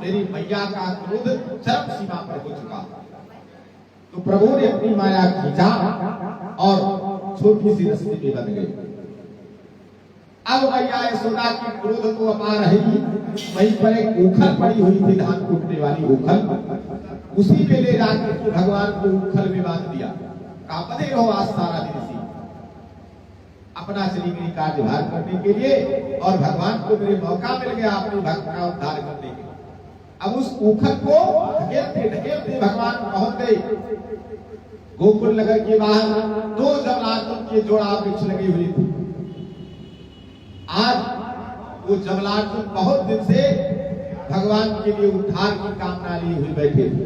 मेरी मैया का क्रोध चरम सीमा पर हो चुका, तो प्रभु ने अपनी माया खींचा और छोटी सी रस्सी में बंध गई। अब मैया यशोदा की क्रोध को अपार रही। वहीं पर एक उखल पड़ी हुई थी, धान कूटने वाली उखल, उसी पे ले जाकर के भगवान को उखल में बांध दिया। कांपते रहो आज सारा दिन सी अपना शरीर कार्यभार करने के लिए, और भगवान को मेरे मौका मिल गया अपने भक्त का उद्धार करने के लिए। अब उस ऊखल को ढकेलते ढकेलते भगवान पहुंच गए गोकुल नगर के बाहर। दो जमलार्जुन के जोड़ा वृक्ष लगे हुए थे। आज वो जमलार्जुन बहुत दिन से भगवान के लिए उद्धार की कामना लिए हुए बैठे थे।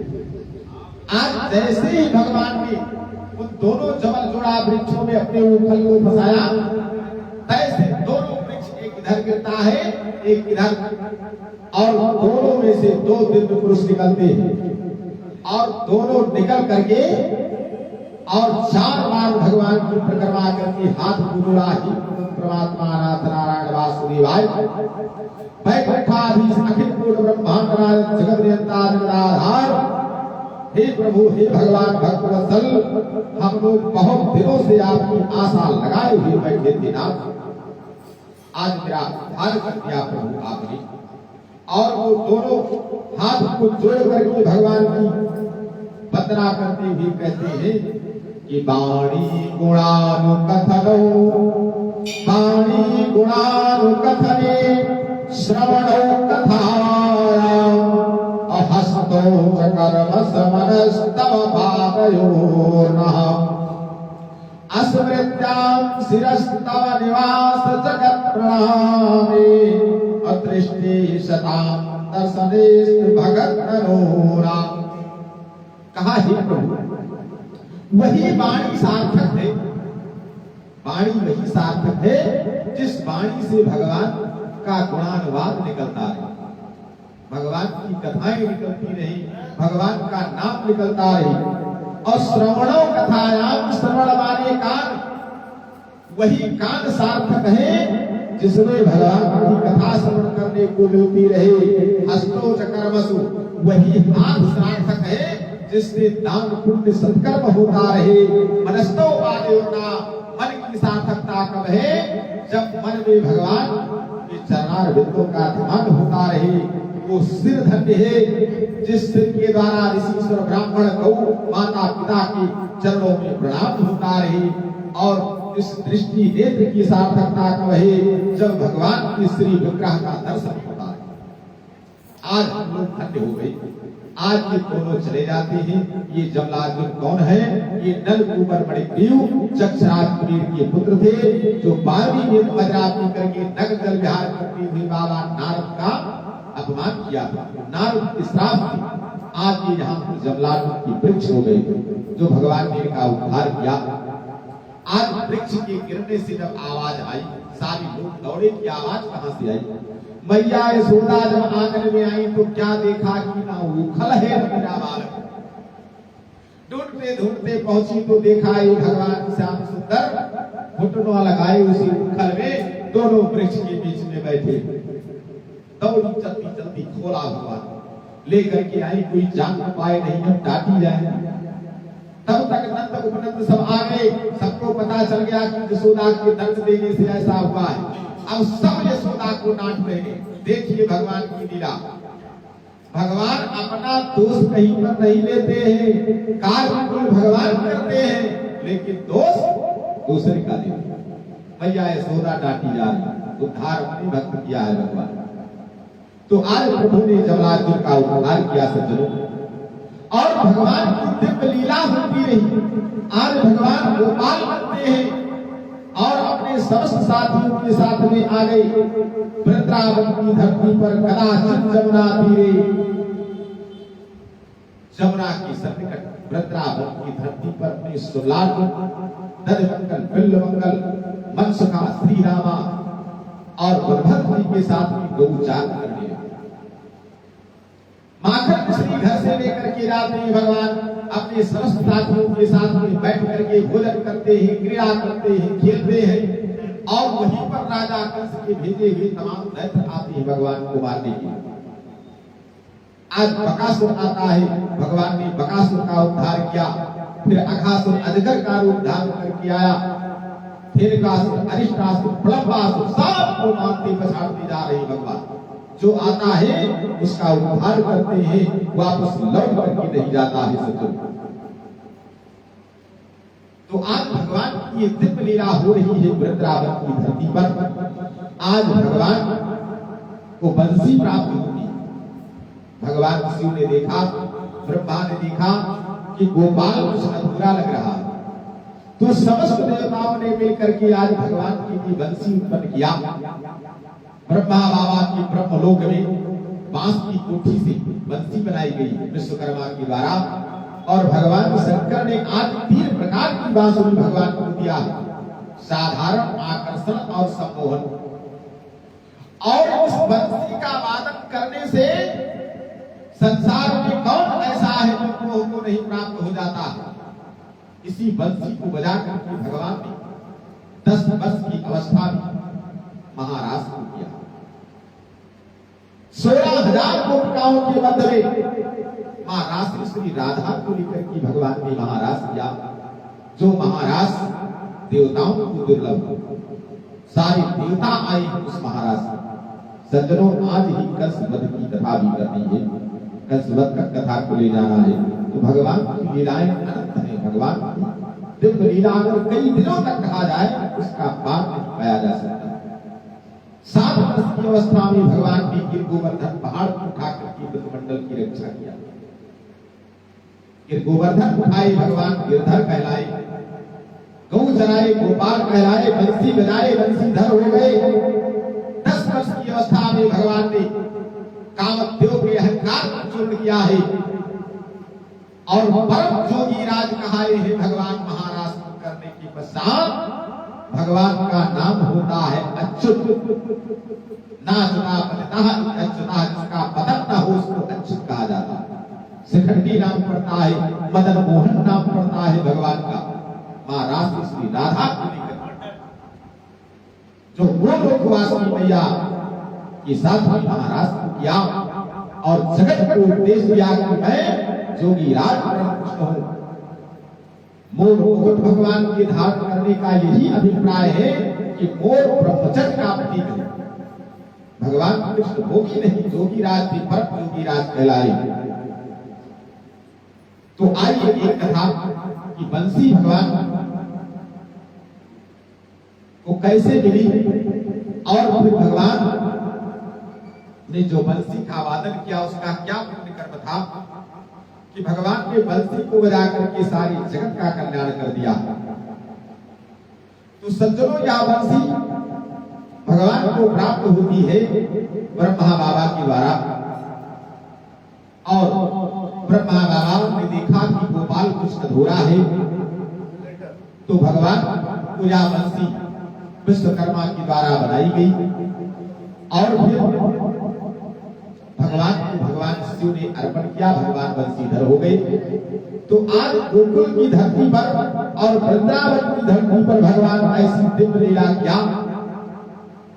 आज जैसे ही भगवान ने उन दोनों जमल जोड़ा वृक्षों में अपने ऊखल को फंसाया, तैसे दोनों वृक्ष एक इधर गिरता है एक इधर, और दोनों में से दो दिव्य पुरुष निकलते हैं और दोनों निकल करके और 4 बार भगवान की परिक्रमा करके हाथ बुला ही परमात्मा नाथ नारायण वासुदेवाय वैकुंठाधीश अखिल पूर्ण ब्रह्मांड नारायण जगत नियंता जगदाधार, हे प्रभु हे भगवान भक्तवत्सल, हम लोग बहुत दिनों से आपकी आशा लगाए हुए बैठे थे ना, आज मेरा उद्धार कर दिया प्रभु आपने। और वो दोनों हाथ को जोड़ करके भगवान की वंदना करते हुए कहते हैं कि वाणी गुणानुकथनो वाणी गुणानुकथने श्रवणो कथायां अहस्तो च कर्म समनस्तव पादयोर्नः अस्मृत्यां शिरस्तव निवास जगत् प्रणामे अदृष्टे शतां दर्शनेस्तु भगत नरोरा। कहा हे प्रभु वही वाणी सार्थक है, वाणी वही सार्थक है जिस वाणी से भगवान का गुणानुवाद निकलता है, भगवान की कथाएं निकलती रही, भगवान का नाम निकलता रही। और श्रवणों कथायाम श्रवण वाले कान, वही कान सार्थक है जिसमें भगवान की कथा श्रवण करने को मिलती रहे। हस्तो च कर्मसु, वही हाथ सार्थक है जिससे दान पुण्य सत्कर्म होता रहे। मनस्तो वादेवना, मन की सार्थकता कब है? जब मन में भगवान के चरणारविंदों का ध्यान होता रहे। वो सिर धन्य है जिस सिर के द्वारा ऋषिश्वर ब्राह्मण गौ माता पिता के चरणों में प्रणाम होता रहे। और इस दृष्टि नेत्र की सार्थकता कब है? जब भगवान के श्री विग्रह का दर्शन होता है। आज हम लोग धन्य हो गए, आज ये दोनों चले जाते हैं। ये जमलार्जुन कौन है? ये नल कुबर मणिग्रीव चक्षराज कुबेर के पुत्र थे, जो 12वीं में मजरापी करके नगर जल विहार करते हुए बाबा नारद का अपमान किया था। नारद की श्राप थी। आज ये यहाँ जमलार्जुन की वृक्ष हो गए जो भगवान ने इनका उद्धार किया। आज वृक्ष के गिरने से जब आवाज आई, सारे लोग दौड़े की आवाज कहाँ से आई? मैया यशोदा जब आंगन में आई तो क्या देखा कि ना ऊखल है न मेरा बालक। ढूंढते ढूंढते पहुंची तो देखा ये भगवान श्याम सुंदर घुटनों लगाए उसी ऊखल में दोनों वृक्ष के बीच में बैठे। दौड़ी चलती चलती खोला हुआ लेकर के आई, कोई जान न पाए नहीं हम डांटी जाए। तब तक नंद उपनंद सब आ गए। सबको पता चल गया कि यशोदा के दंड देने से ऐसा हुआ है। अब सब यशोदा को डांट रहे हैं। देखिए भगवान की लीला। भगवान अपना दोष कहीं पर नहीं लेते हैं, कार्य भगवान करते हैं, लेकिन दोष दूसरे का लेते हैं। मैया यशोदा डांटी जा रही, उद्धार अपनी भक्त किया है भगवान। तो आज प्रभु ने जमलार्जुन का उद्धार किया सज्जनों, और भगवान की दिव्य लीला होती रही। आज भगवान गोपाल बनते हैं और अपने समस्त साथियों के साथ में आ गए। वृंदावन की धरती पर कदाचित जमुना तीरे, जमुना के सन्निकट वृंदावन की धरती पर अपने सुलाट दधमंगल बिल्वमंगल मनसुखा श्री रामा और बलभद्र जी के साथ में गौचार कर लिया। माखन श्री घर से लेकर के जाते हैं भगवान, अपने समस्त साथियों के साथ में बैठ करके भोजन करते हैं, क्रीड़ा करते हैं, खेलते हैं। और वहीं पर राजा कंस के भेजे हुए तमाम दैत्य आते हैं भगवान को मारने के लिए। आज बकासुर आता है, भगवान ने बकासुर का उद्धार किया। फिर अघासुर अजगर का रूप धारण करके आया। फिर कासुर अरिष्टासुर प्लवनासुर सबको मारते पछाड़ते जा रहे भगवान। जो आता है उसका उद्धार करते हैं, वापस लौट करके नहीं जाता है सज्जन। तो आज भगवान की दिव्य लीला हो रही है वृंदावन की धरती पर। आज भगवान को बंसी प्राप्त होती है। भगवान शिव ने देखा, ब्रह्मा ने देखा कि गोपाल कृष्ण अधूरा लग रहा, तो समस्त देवताओं ने मिलकर के आज भगवान की बंसी उत्पन्न किया। ब्रह्मा बाबा की ब्रह्मलोक में बांस की कोठी से बंसी बनाई गई विश्वकर्मा के द्वारा, और भगवान शंकर ने आज 3 प्रकार की बांसुरी भगवान को दिया, साधारण, आकर्षण और सम्मोहन। और उस बंसी का वादन करने से संसार में कौन ऐसा है जो मोह को नहीं प्राप्त हो जाता। इसी बंसी को बजा करके भगवान ने 10 वर्ष की अवस्था में महाराज को किया। 16,000 गोपिकाओं के मध्य में महाराज श्री राधा को लेकर के भगवान ने महाराज किया, जो महाराज देवताओं को दुर्लभ, सारे देवता आए उस महाराज से। सज्जनों, आज ही कंसवध की कथा भी करनी है, कंसवध का कथा को ले जाना है, तो भगवान की लीलाएं अनंत है। भगवान दिव्य लीला अगर कई दिनों तक कहा जाए उसका पार नहीं पाया जा सकता। 7 वर्ष की अवस्था में भगवान ने गिर गोवर्धन पहाड़ को उठा करके ब्रह्मंडल की रक्षा किया। गिर गोवर्धन उठाए भगवान गिरधर कहलाए, गौ चराए गोपाल कहलाए, बंसी बजाए बंसीधर हो गए। 10 वर्ष की अवस्था में भगवान ने कामदेव के अहंकार को चूर्ण किया है, और परम जोगी राज कहाए है भगवान महाराज करने के पश्चात भगवान का नाम होता है अच्युत। नाचना पलता अच्युता, जिसका पतन न हो उसको अच्युत कहा जाता है। शिखंडी नाम पड़ता है, मदन मोहन नाम पड़ता है भगवान का। महाराज श्री राधा को लेकर जो गोलोकवासी मैया के साथ महाराज को किया और जगत को उपदेश दिया कि मैं जोगी राज कृष्ण हूं। मोर मुकुट भगवान के धारण करने का यही अभिप्राय है कि मोर ब्रह्मचर्य का प्रतीक है। भगवान कृष्ण भोगी नहीं, जोगी राज थे, परम जोगी राज कहलाए। तो आइए एक कथा कि बंसी भगवान को कैसे मिली, और फिर भगवान ने जो बंसी का वादन किया उसका क्या पुण्य कर्म था कि भगवान ने बंसी को बजा करके सारी जगत का कल्याण कर दिया। तो सज्जनों, यह बंसी भगवान को प्राप्त होती है ब्रह्मा बाबा के द्वारा, और ब्रह्मा बाबा ने देखा कि गोपाल कुछ अधूरा है, तो भगवान को यह बंसी विश्वकर्मा के द्वारा बनाई गई, और फिर भगवान शिव ने अर्पण किया, भगवान बंसीधर हो गए। तो आज गोकुल की धरती पर और वृंदावन की धरती पर भगवान ऐसी दिव्य लीला किया,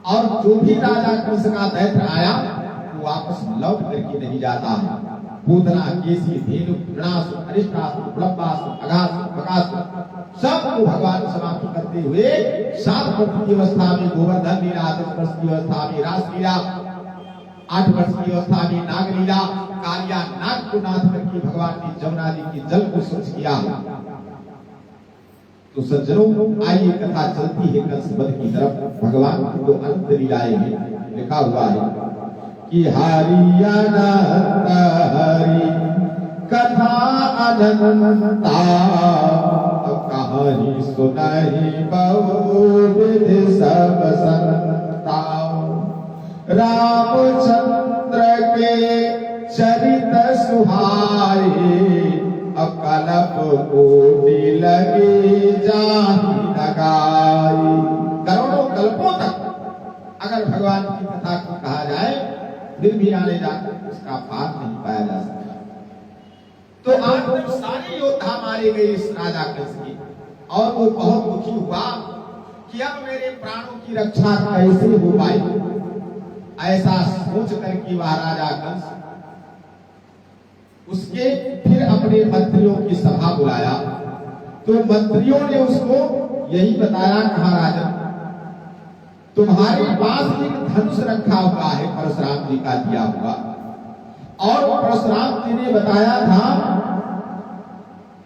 और जो भी राजा कृष्ण का दैत्य आया वो वापस लौट करके नहीं जाता। पूतना, केसी, धेनु, गृणासु, अरिष्टासु, प्लब्बासु, अगासु, बकासु सबको भगवान समाप्त करते हुए 7 वर्ष की अवस्था में गोवर्धन लीला, 10 वर्ष की अवस्था में रास लीला, 8 वर्ष की अवस्था में नाग लीला, कालिया नाग को नाथ करके भगवान ने जमुना जी की जल को स्वच्छ किया। तो सज्जनों, आइए कथा चलती है कंसवध की तरफ। भगवान की तो अनंत लीलाएं हैं, लिखा हुआ है कि हरि अनंत हरि कथा अनंता, कहानी सुनाई बहुविध सब संता। रामचंद्र के चरित सुहाए, अकल्प कोटि लगे जाहि लगाई। करोड़ों कल्पों तक अगर भगवान की कथा को कहा जाए फिर भी आने जाकर उसका पार नहीं पाया जा सकता। तो आज जब सारे योद्धा मारे गए इस राजा कंस के, और वो बहुत दुखी हुआ कि अब मेरे प्राणों की रक्षा कैसे हो पाई, ऐसा सोच करके वह राजा कंस उसके फिर अपने मंत्रियों की सभा बुलाया। तो मंत्रियों ने उसको यही बताया, कहा राजन तुम्हारे पास एक धनुष रखा हुआ है परशुराम जी का दिया हुआ, और परशुराम जी ने बताया था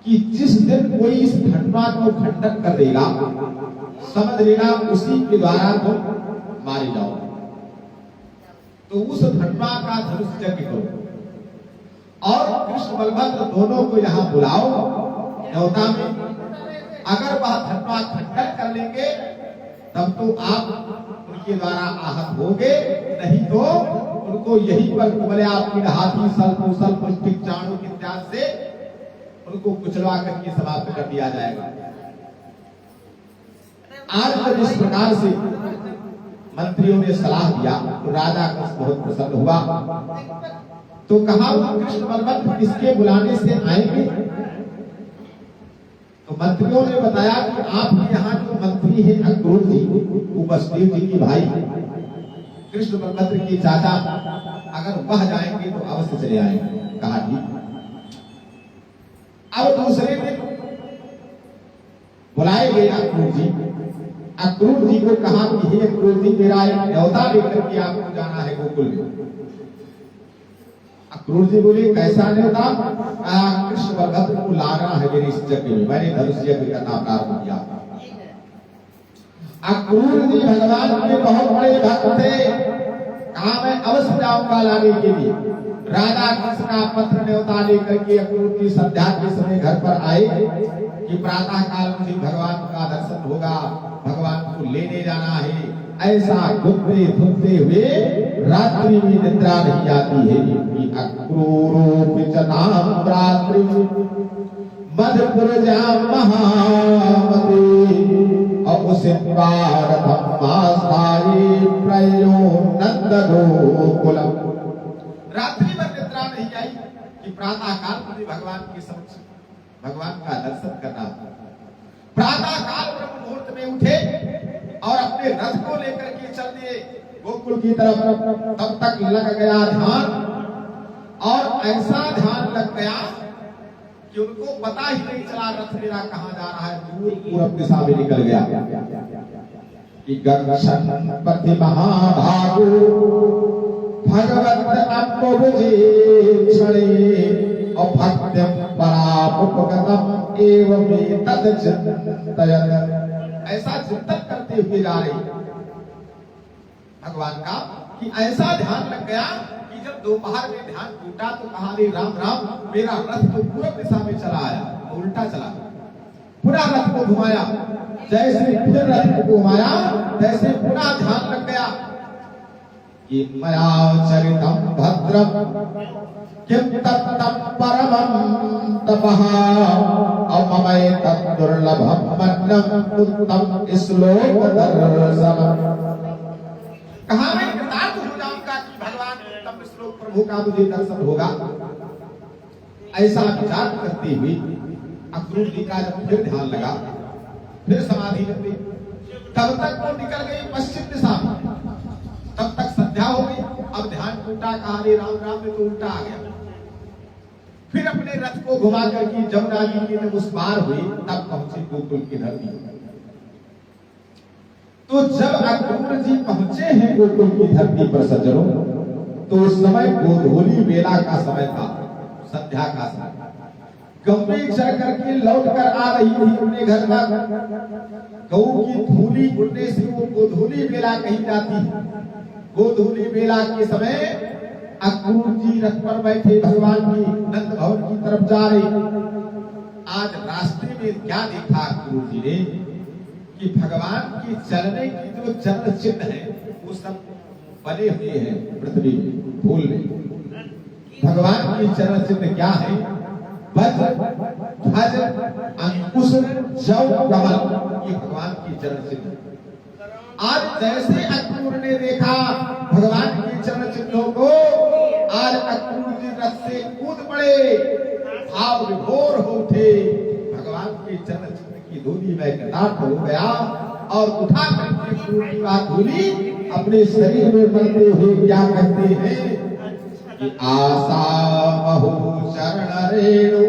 कि जिस दिन कोई इस घटना को खंडन कर देगा समझ लेना उसी के द्वारा तुम मारे जाओ। तो उस घटना का धनुष यज्ञ करो। और कृष्ण बलभद्र दोनों को यहाँ बुलाओ न्योता में। अगर वह धनवा खंडन कर लेंगे तब तो आप उनके द्वारा आहत होगे, नहीं तो उनको यही पर बोले आपकी हाथी सल्प पुष्टिक चाणू इत्यादि से उनको कुचलवा करके समाप्त कर दिया जाएगा। आज जब इस प्रकार से मंत्रियों ने सलाह दिया तो राजा कृष्ण बहुत प्रसन्न हुआ। तो कहा कृष्ण बलभद्र किसके बुलाने से आएंगे? तो मंत्रियों ने बताया कि आपके यहाँ जो मंत्री है अक्रूर जी, उपस्थित जी की भाई कृष्ण बलभद्र की चाचा, अगर वह जाएंगे तो अवश्य चले आएंगे। कहा ठीक। अब दूसरे दिन बुलाए गए अक्रूर जी। अक्रूर जी को कहा कि हे अक्रूर जी, मेरा एक न्योता लेकर के आपको जाना है गोकुल में। अक्रूर जी बोले कैसा न्योता? कृष्ण बलभद्र को लाना है मेरे इस यज्ञ में, मैंने धनुष यज्ञ करना प्रारंभ किया। अक्रूर जी भगवान के बहुत बड़े भक्त थे। कहा मैं अवश्य जाऊंगा लाने के लिए। राजा कृष्ण का पत्र न्योता लेकर के अक्रूर जी संध्या के समय घर पर आए कि प्रातः काल मुझे भगवान का दर्शन होगा, भगवान को लेने जाना है। ऐसा घूमते घूमते हुए रात्रि में निद्रा नहीं आती है कि अक्रूरो पिचनाम रात्रि मधुपुरजा महामती और उसे पार धम्मास्थाई प्रयो नंदगोकुलम। रात्रि में निद्रा नहीं आई कि प्रातः काल मुझे भगवान के समक्ष भगवान का दर्शन करना। प्रातः काल ब्रह्म मुहूर्त में उठे और अपने रथ को लेकर के चल दिए गोकुल की तरफ। तब तक लग गया ध्यान, और ऐसा ध्यान लग गया कि उनको पता ही नहीं चला रथ मेरा कहाँ जा रहा है। दूर पूरब दिशा में निकल गया कि गगन पति महाभागो भगवत अम्बुजे क्षणे और भक्त्यम परापुपगतम एवं तद चिंतयन्। ऐसा चिंतन करते हुए जा रहे भगवान का कि ऐसा ध्यान लग गया कि जब दोपहर में ध्यान टूटा तो कहा रे राम राम, मेरा रथ तो पूरब दिशा में चला आया, उल्टा चला। पुनः रथ को घुमाया, जैसे फिर रथ को घुमाया तैसे पुनः ध्यान लग गया कि मया चरितम भद्रम किम तत्तम परमं तपः अममय तद्दुर्लभम मन्नम उत्तम श्लोक दर्शनम्। कहा मैं कृतार्थ हो जाऊंगा कि भगवान उत्तम श्लोक प्रभु का मुझे दर्शन होगा। ऐसा विचार करते हुए अक्रूर जी का जब फिर ध्यान लगा, फिर समाधि लग गई। तब तक वो निकल गई पश्चिम दिशा में। तब तक संध्या हो गई। अब ध्यान टूटा, कहा रे राम राम में तो उल्टा आ गया। फिर अपने रथ को घुमा करके जमुना जी के जब उस पार हुए तब पहुंचे गोकुल की धरती। तो जब अक्रूर जी पहुंचे हैं गोकुल की धरती पर सज्जनों, तो उस समय गोधूली बेला का समय था, संध्या का समय। गौरी चढ़ करके लौट कर आ रही थी अपने घर पर। गौ की धूली उड़ने से वो गोधूली बेला कही जाती है। गोधूली बेला के समय अक्रूर जी रथ पर बैठे भगवान की नंद भवन की तरफ जा रहे। आज रास्ते में क्या देखा अक्रूर जी ने कि भगवान की चलने की जो चरण चिन्ह है वो सब बने हुए हैं पृथ्वी में, धूल में। भगवान की चरण चिन्ह क्या है? वज्र, ध्वज, अंकुश, जौ, कमल, ये भगवान की चरण चिन्ह। आज जैसे अक्रूर ने देखा भगवान के चरण चिन्हों को, आज अक्रूर जी रथ से कूद पड़े, भाव विभोर हो उठे। भगवान के चरण चिन्ह की धूली में कटाक्ष हो गया और उठा करके अक्रूर जी वह धूली अपने शरीर में मलते हुए क्या कहते हैं कि आशा बहु चरण रेणु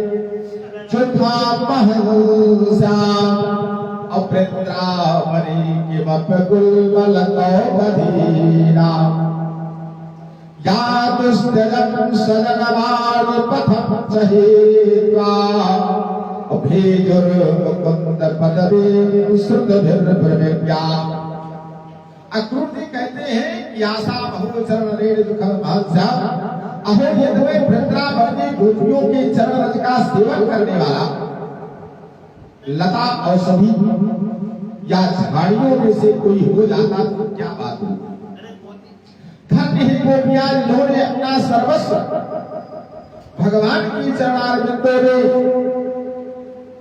चुथा महंसा अप्रद्रावरी किमप गुलमल कौधीरा या दुष्टजन सजनवाणि पथम चहेत्वा भेजुर मुकुंद पदवी श्रुतभिर्भृव्या। अक्रूर जी कहते हैं कि आशा बहुचरण रेणु दुखम महंसा अहो यद्वे वृंदावन गोपियों के चरण रज का सेवन करने वाला लता औषधि या झाड़ियों में से कोई हो जाता तो क्या बात हो। धन्य है गोपियां जिन्होंने अपना सर्वस्व भगवान की चरणारविंदों में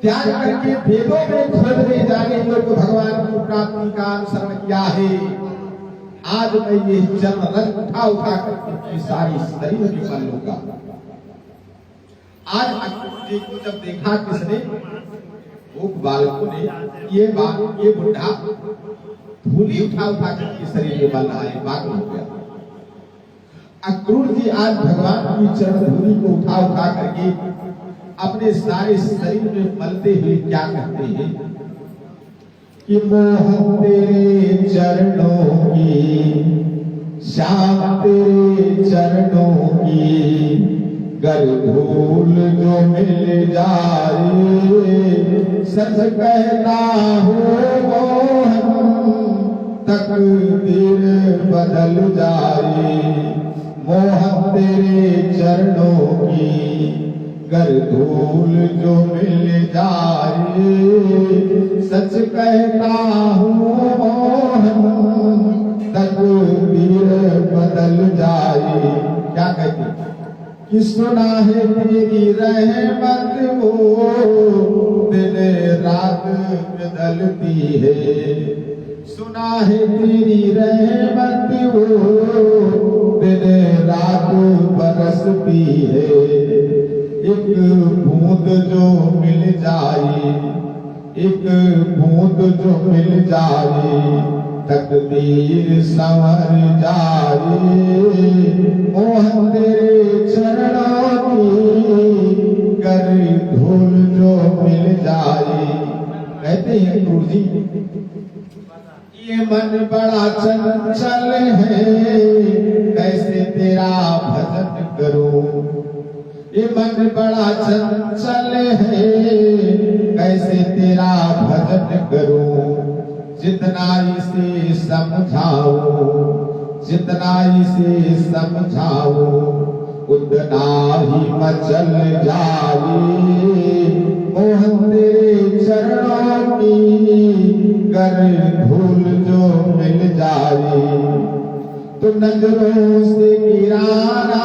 त्याग करके वेदों में खोजने जाने को भगवान की प्राप्ति का अनुसरण किया है। आज मैं ये चरण रज उठा करके सारी शरीर में मल लूंगा। आज अक्रूर जी को जब देखा किसने, वो बालकों ने, ये बुढ़ा धूली उठा करके शरीर में मल रहा है, पागल हो गया। अक्रूर जी आज भगवान की चरण धूली को उठा करके अपने सारे शरीर में मलते हुए क्या कहते हैं कि मोह तेरे चरणों की, श्याम तेरे चरणों की, गर धूल जो मिल जाए, सच कहता हूँ मोहन तकदीर बदल जाए। मोह तेरे चरणों की, गर धूल जो मिल जाए, सच कहता हूँ मोहन तकदीर बदल जाए। क्या कहते कि सुना है तेरी रहमत वो दिन रात बदलती है। सुना है तेरी रहमत वो दिन रात बरसती है। एक बूंद जो मिल जाए, एक बूंद जो मिल जाए, तकदीर संवर जाए। मोह तेरे चरणों की, गर धूल जो मिल जाए। कहते हैं गुरु जी, ये मन बड़ा चंचल है, कैसे तेरा भजन करूं। ये मन बड़ा चंचल है, कैसे तेरा भजन करूं। जितना इसे समझाऊं, जितना इसे समझाऊं, उतना ही मचल जाए। मोह तेरे चरणों की, गर धूल जो मिल जाए, तो नजरों से गिराना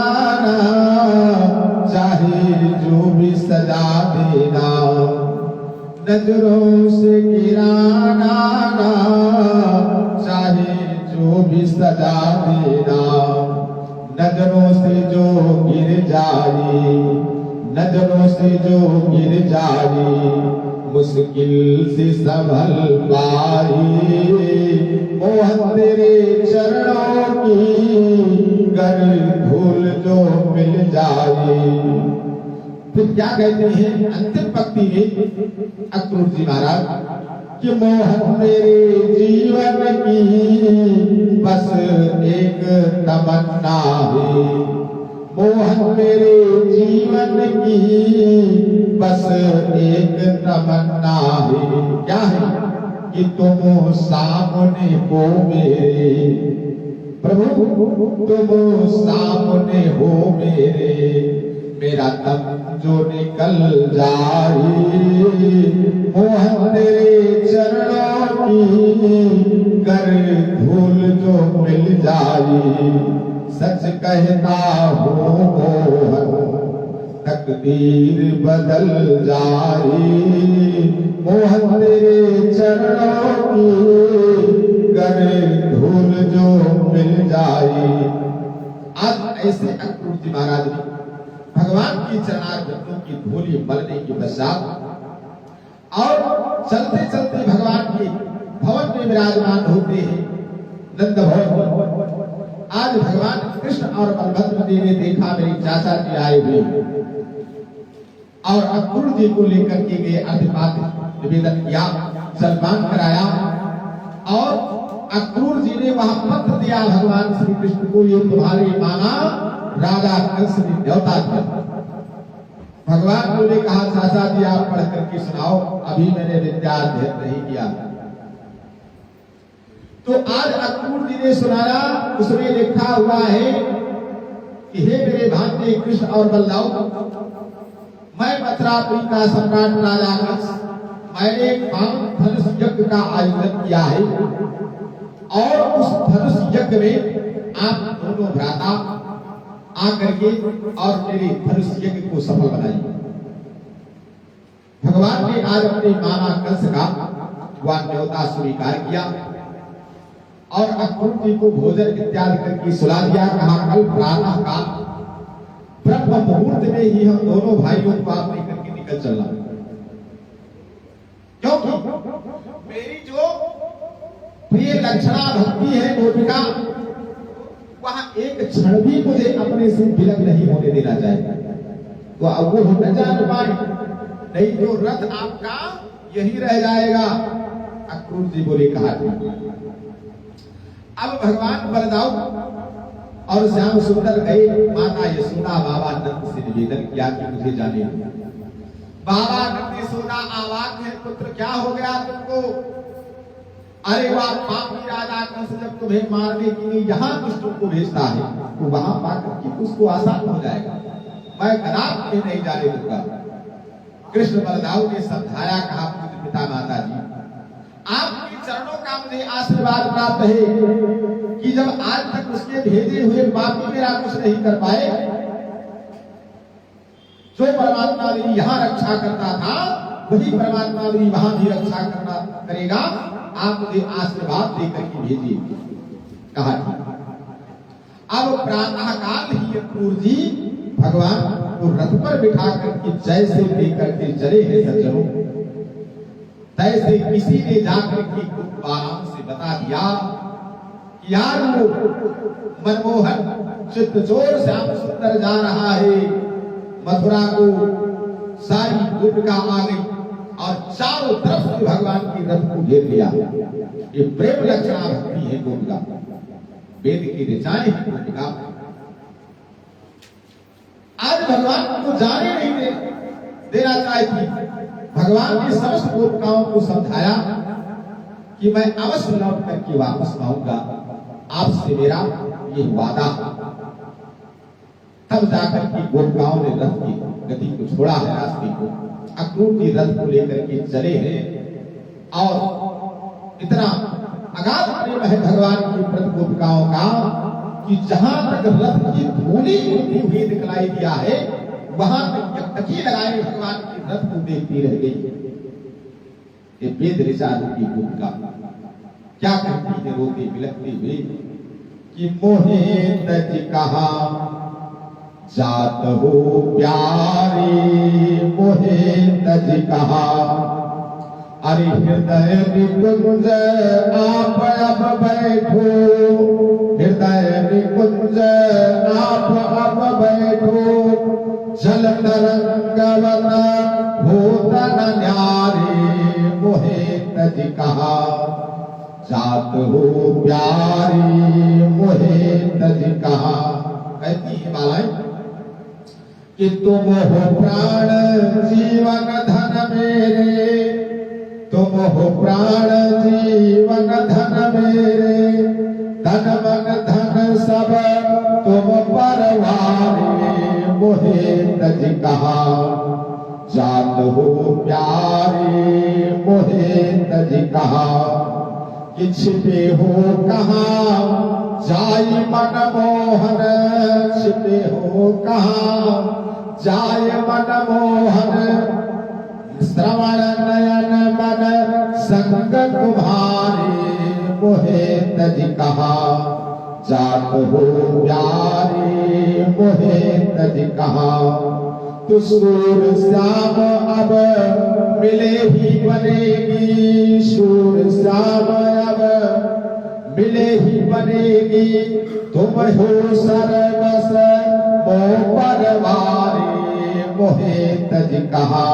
चाहे जो भी सजा देना। नजरों से गिराना चाहे जो भी सजा देना। नजरों से जो गिर जाए, नजरों से जो गिर जाए, मुश्किल से संभल पाए। मोह तेरे चरणों की, गर धूल जो मिल जाए। फिर क्या कहते हैं अंतिम पंक्ति में अक्रूर जी महाराज कि मोह तेरे जीवन की बस एक तमन्ना है। मोह मेरे जीवन की बस एक तमन्ना है। क्या है कि तुम सामने हो मेरे प्रभु, तुम सामने हो मेरे। मेरा दम जो निकल जाए, मोह तेरे चरणों की, गर धूल जो मिल जाए। सच कहता हूँ मोहन तकदीर बदल जाए। मोह तेरे चरणों की, गर धूल जो मिल जाए। आज ऐसे अक्रूर जी महाराज ने भगवान की चरणारविंदों की धूली मलने की पश्चात और चलते चलते भगवान के भवन में विराजमान होते हैं नंद भवन। आज भगवान कृष्ण और बलभद्र जी ने देखा मेरी चाचा जी आए हुए और अक्रूर जी को लेकर के गए, अर्घ्यपात्र निवेदन किया, जलपान कराया और अक्रूर जी ने वहां पत्र दिया भगवान श्री कृष्ण को, ये तुम्हारे माना राजा कंस ने न्योता दिया। भगवान को ने कहा चाचा जी आप पढ़ करके सुनाओ, अभी मैंने विद्या अध्ययन नहीं किया। तो आज अक्रूर जी ने सुनाया, उसमें लिखा हुआ है कि हे मेरे भांजे कृष्ण और बलराम, मैं मथुरापुरी का सम्राट राजा कंस, मैंने पावन धनुष यज्ञ का आयोजन किया है और उस धनुष यज्ञ में आप दोनों भ्राता आकर के और मेरे धनुष यज्ञ को सफल बनाइए। भगवान ने आज अपने मामा कंस का वह न्योता स्वीकार किया और अक्रूर जी को भोजन इत्यादि करके सुला दिया। कहा कल प्रातः काल ब्रह्म मुहूर्त में ही हम दोनों भाइयों को आप लेकर के निकल चलना, क्योंकि मेरी जो प्रिय लक्षणा भक्ति है गोपिका, वहां एक क्षण भी मुझे अपने से विलग नहीं होने देना चाहिए। तो अब वो न जान पाए, नहीं तो रथ आपका यही रह जाएगा। अक्रूर जी बोले कहा अब भगवान बलदाऊ और श्याम सुंदर गए। माता यशोदा बाबा नंद से निवेदन किया कि मुझे जाने दो। बाबा नंद यशोदा आवाज है, पुत्र क्या हो गया तुमको? अरे वाह पापी राजा कंस जब तुम्हें मारने के लिए यहाँ दुष्टों को भेजता है तो वहां पाकर के उसको आसान हो जाएगा, मैं कदापि नहीं जाने दूंगा। कृष्ण बलदाऊ ने समझाया, कहा पिता माता जी आपके चरणों का मुझे आशीर्वाद प्राप्त है कि जब आज तक उसके भेजे हुए पापी मेरा कुछ नहीं कर पाए, जो परमात्मा मेरी यहाँ रक्षा करता था वही परमात्मा मेरी वहां भी रक्षा करना करेगा। आप मुझे आशीर्वाद देकर के भेजिए। कहा अब प्रातः काल ही अक्रूर जी भगवान को रथ पर बिठा करके जैसे लेकर के चले हैं सज्जनों, तैसे किसी ने जाकर के आराम से बता दिया कि यार वो मनमोहन चित्तचोर श्याम सुंदर जा रहा है मथुरा को। सारी गोपिका आ गई और चारों तरफ से भगवान की रथ को घेर लिया। ये प्रेम लक्षणा भक्ति है गोपिका, वेद की ऋचाएं है गोपिका। आज भगवान को जाने नहीं देना चाहती। भगवान ने समस्त गोपिकाओं को समझाया कि मैं अवश्य लौट करके वापस आऊंगा, आपसे मेरा ये वादा। तब जाकर के गोपिकाओं ने रथ की गति को छोड़ा है, रास्ते को। अक्रूर जी रथ को लेकर के चले हैं और इतना अगाध प्रेम है भगवान की प्रति गोपिकाओं का कि जहां तक रथ की धूली उड़ती हुई दिखलाई दिया है वहां तक टकी लगाए भगवान की रथ को देखती रह गई। ये वेद ऋचा की गोपिका क्या कहती है रोती बिलखती हुई कि मोहे तज कहा जात हो प्यारी, मोहे तज कहा अरे हृदय निकुंज आप अब बैठो, हृदय निकुंज आप अब बैठो, जल तरंगवत भूतन न्यारी, मोहे तज कहा जात हो प्यारी, मोहे तज कहा। कहती है बालाएं कि तुम हो प्राण जीवन धन मेरे, तुम हो प्राण जीवन धन मेरे, धन मन धन सब तुम परवारे, मोहे तज कहा जात हो प्यारे, मोहे तज कहा कि छिपे हो कहाँ जाय मन मोहन, छिपे हो कहाँ जाय मन मोहन, श्रवण नयन मन संग तुम्हारे, मोहे तज कहा जात हो प्यारे, मोहे तज कहा। तो सूर श्याम अब मिले ही बनेगी, सूर श्याम अब मिले ही बनेगी, तुम हो सर्वस मोह परवारे, मोहे तज कहा।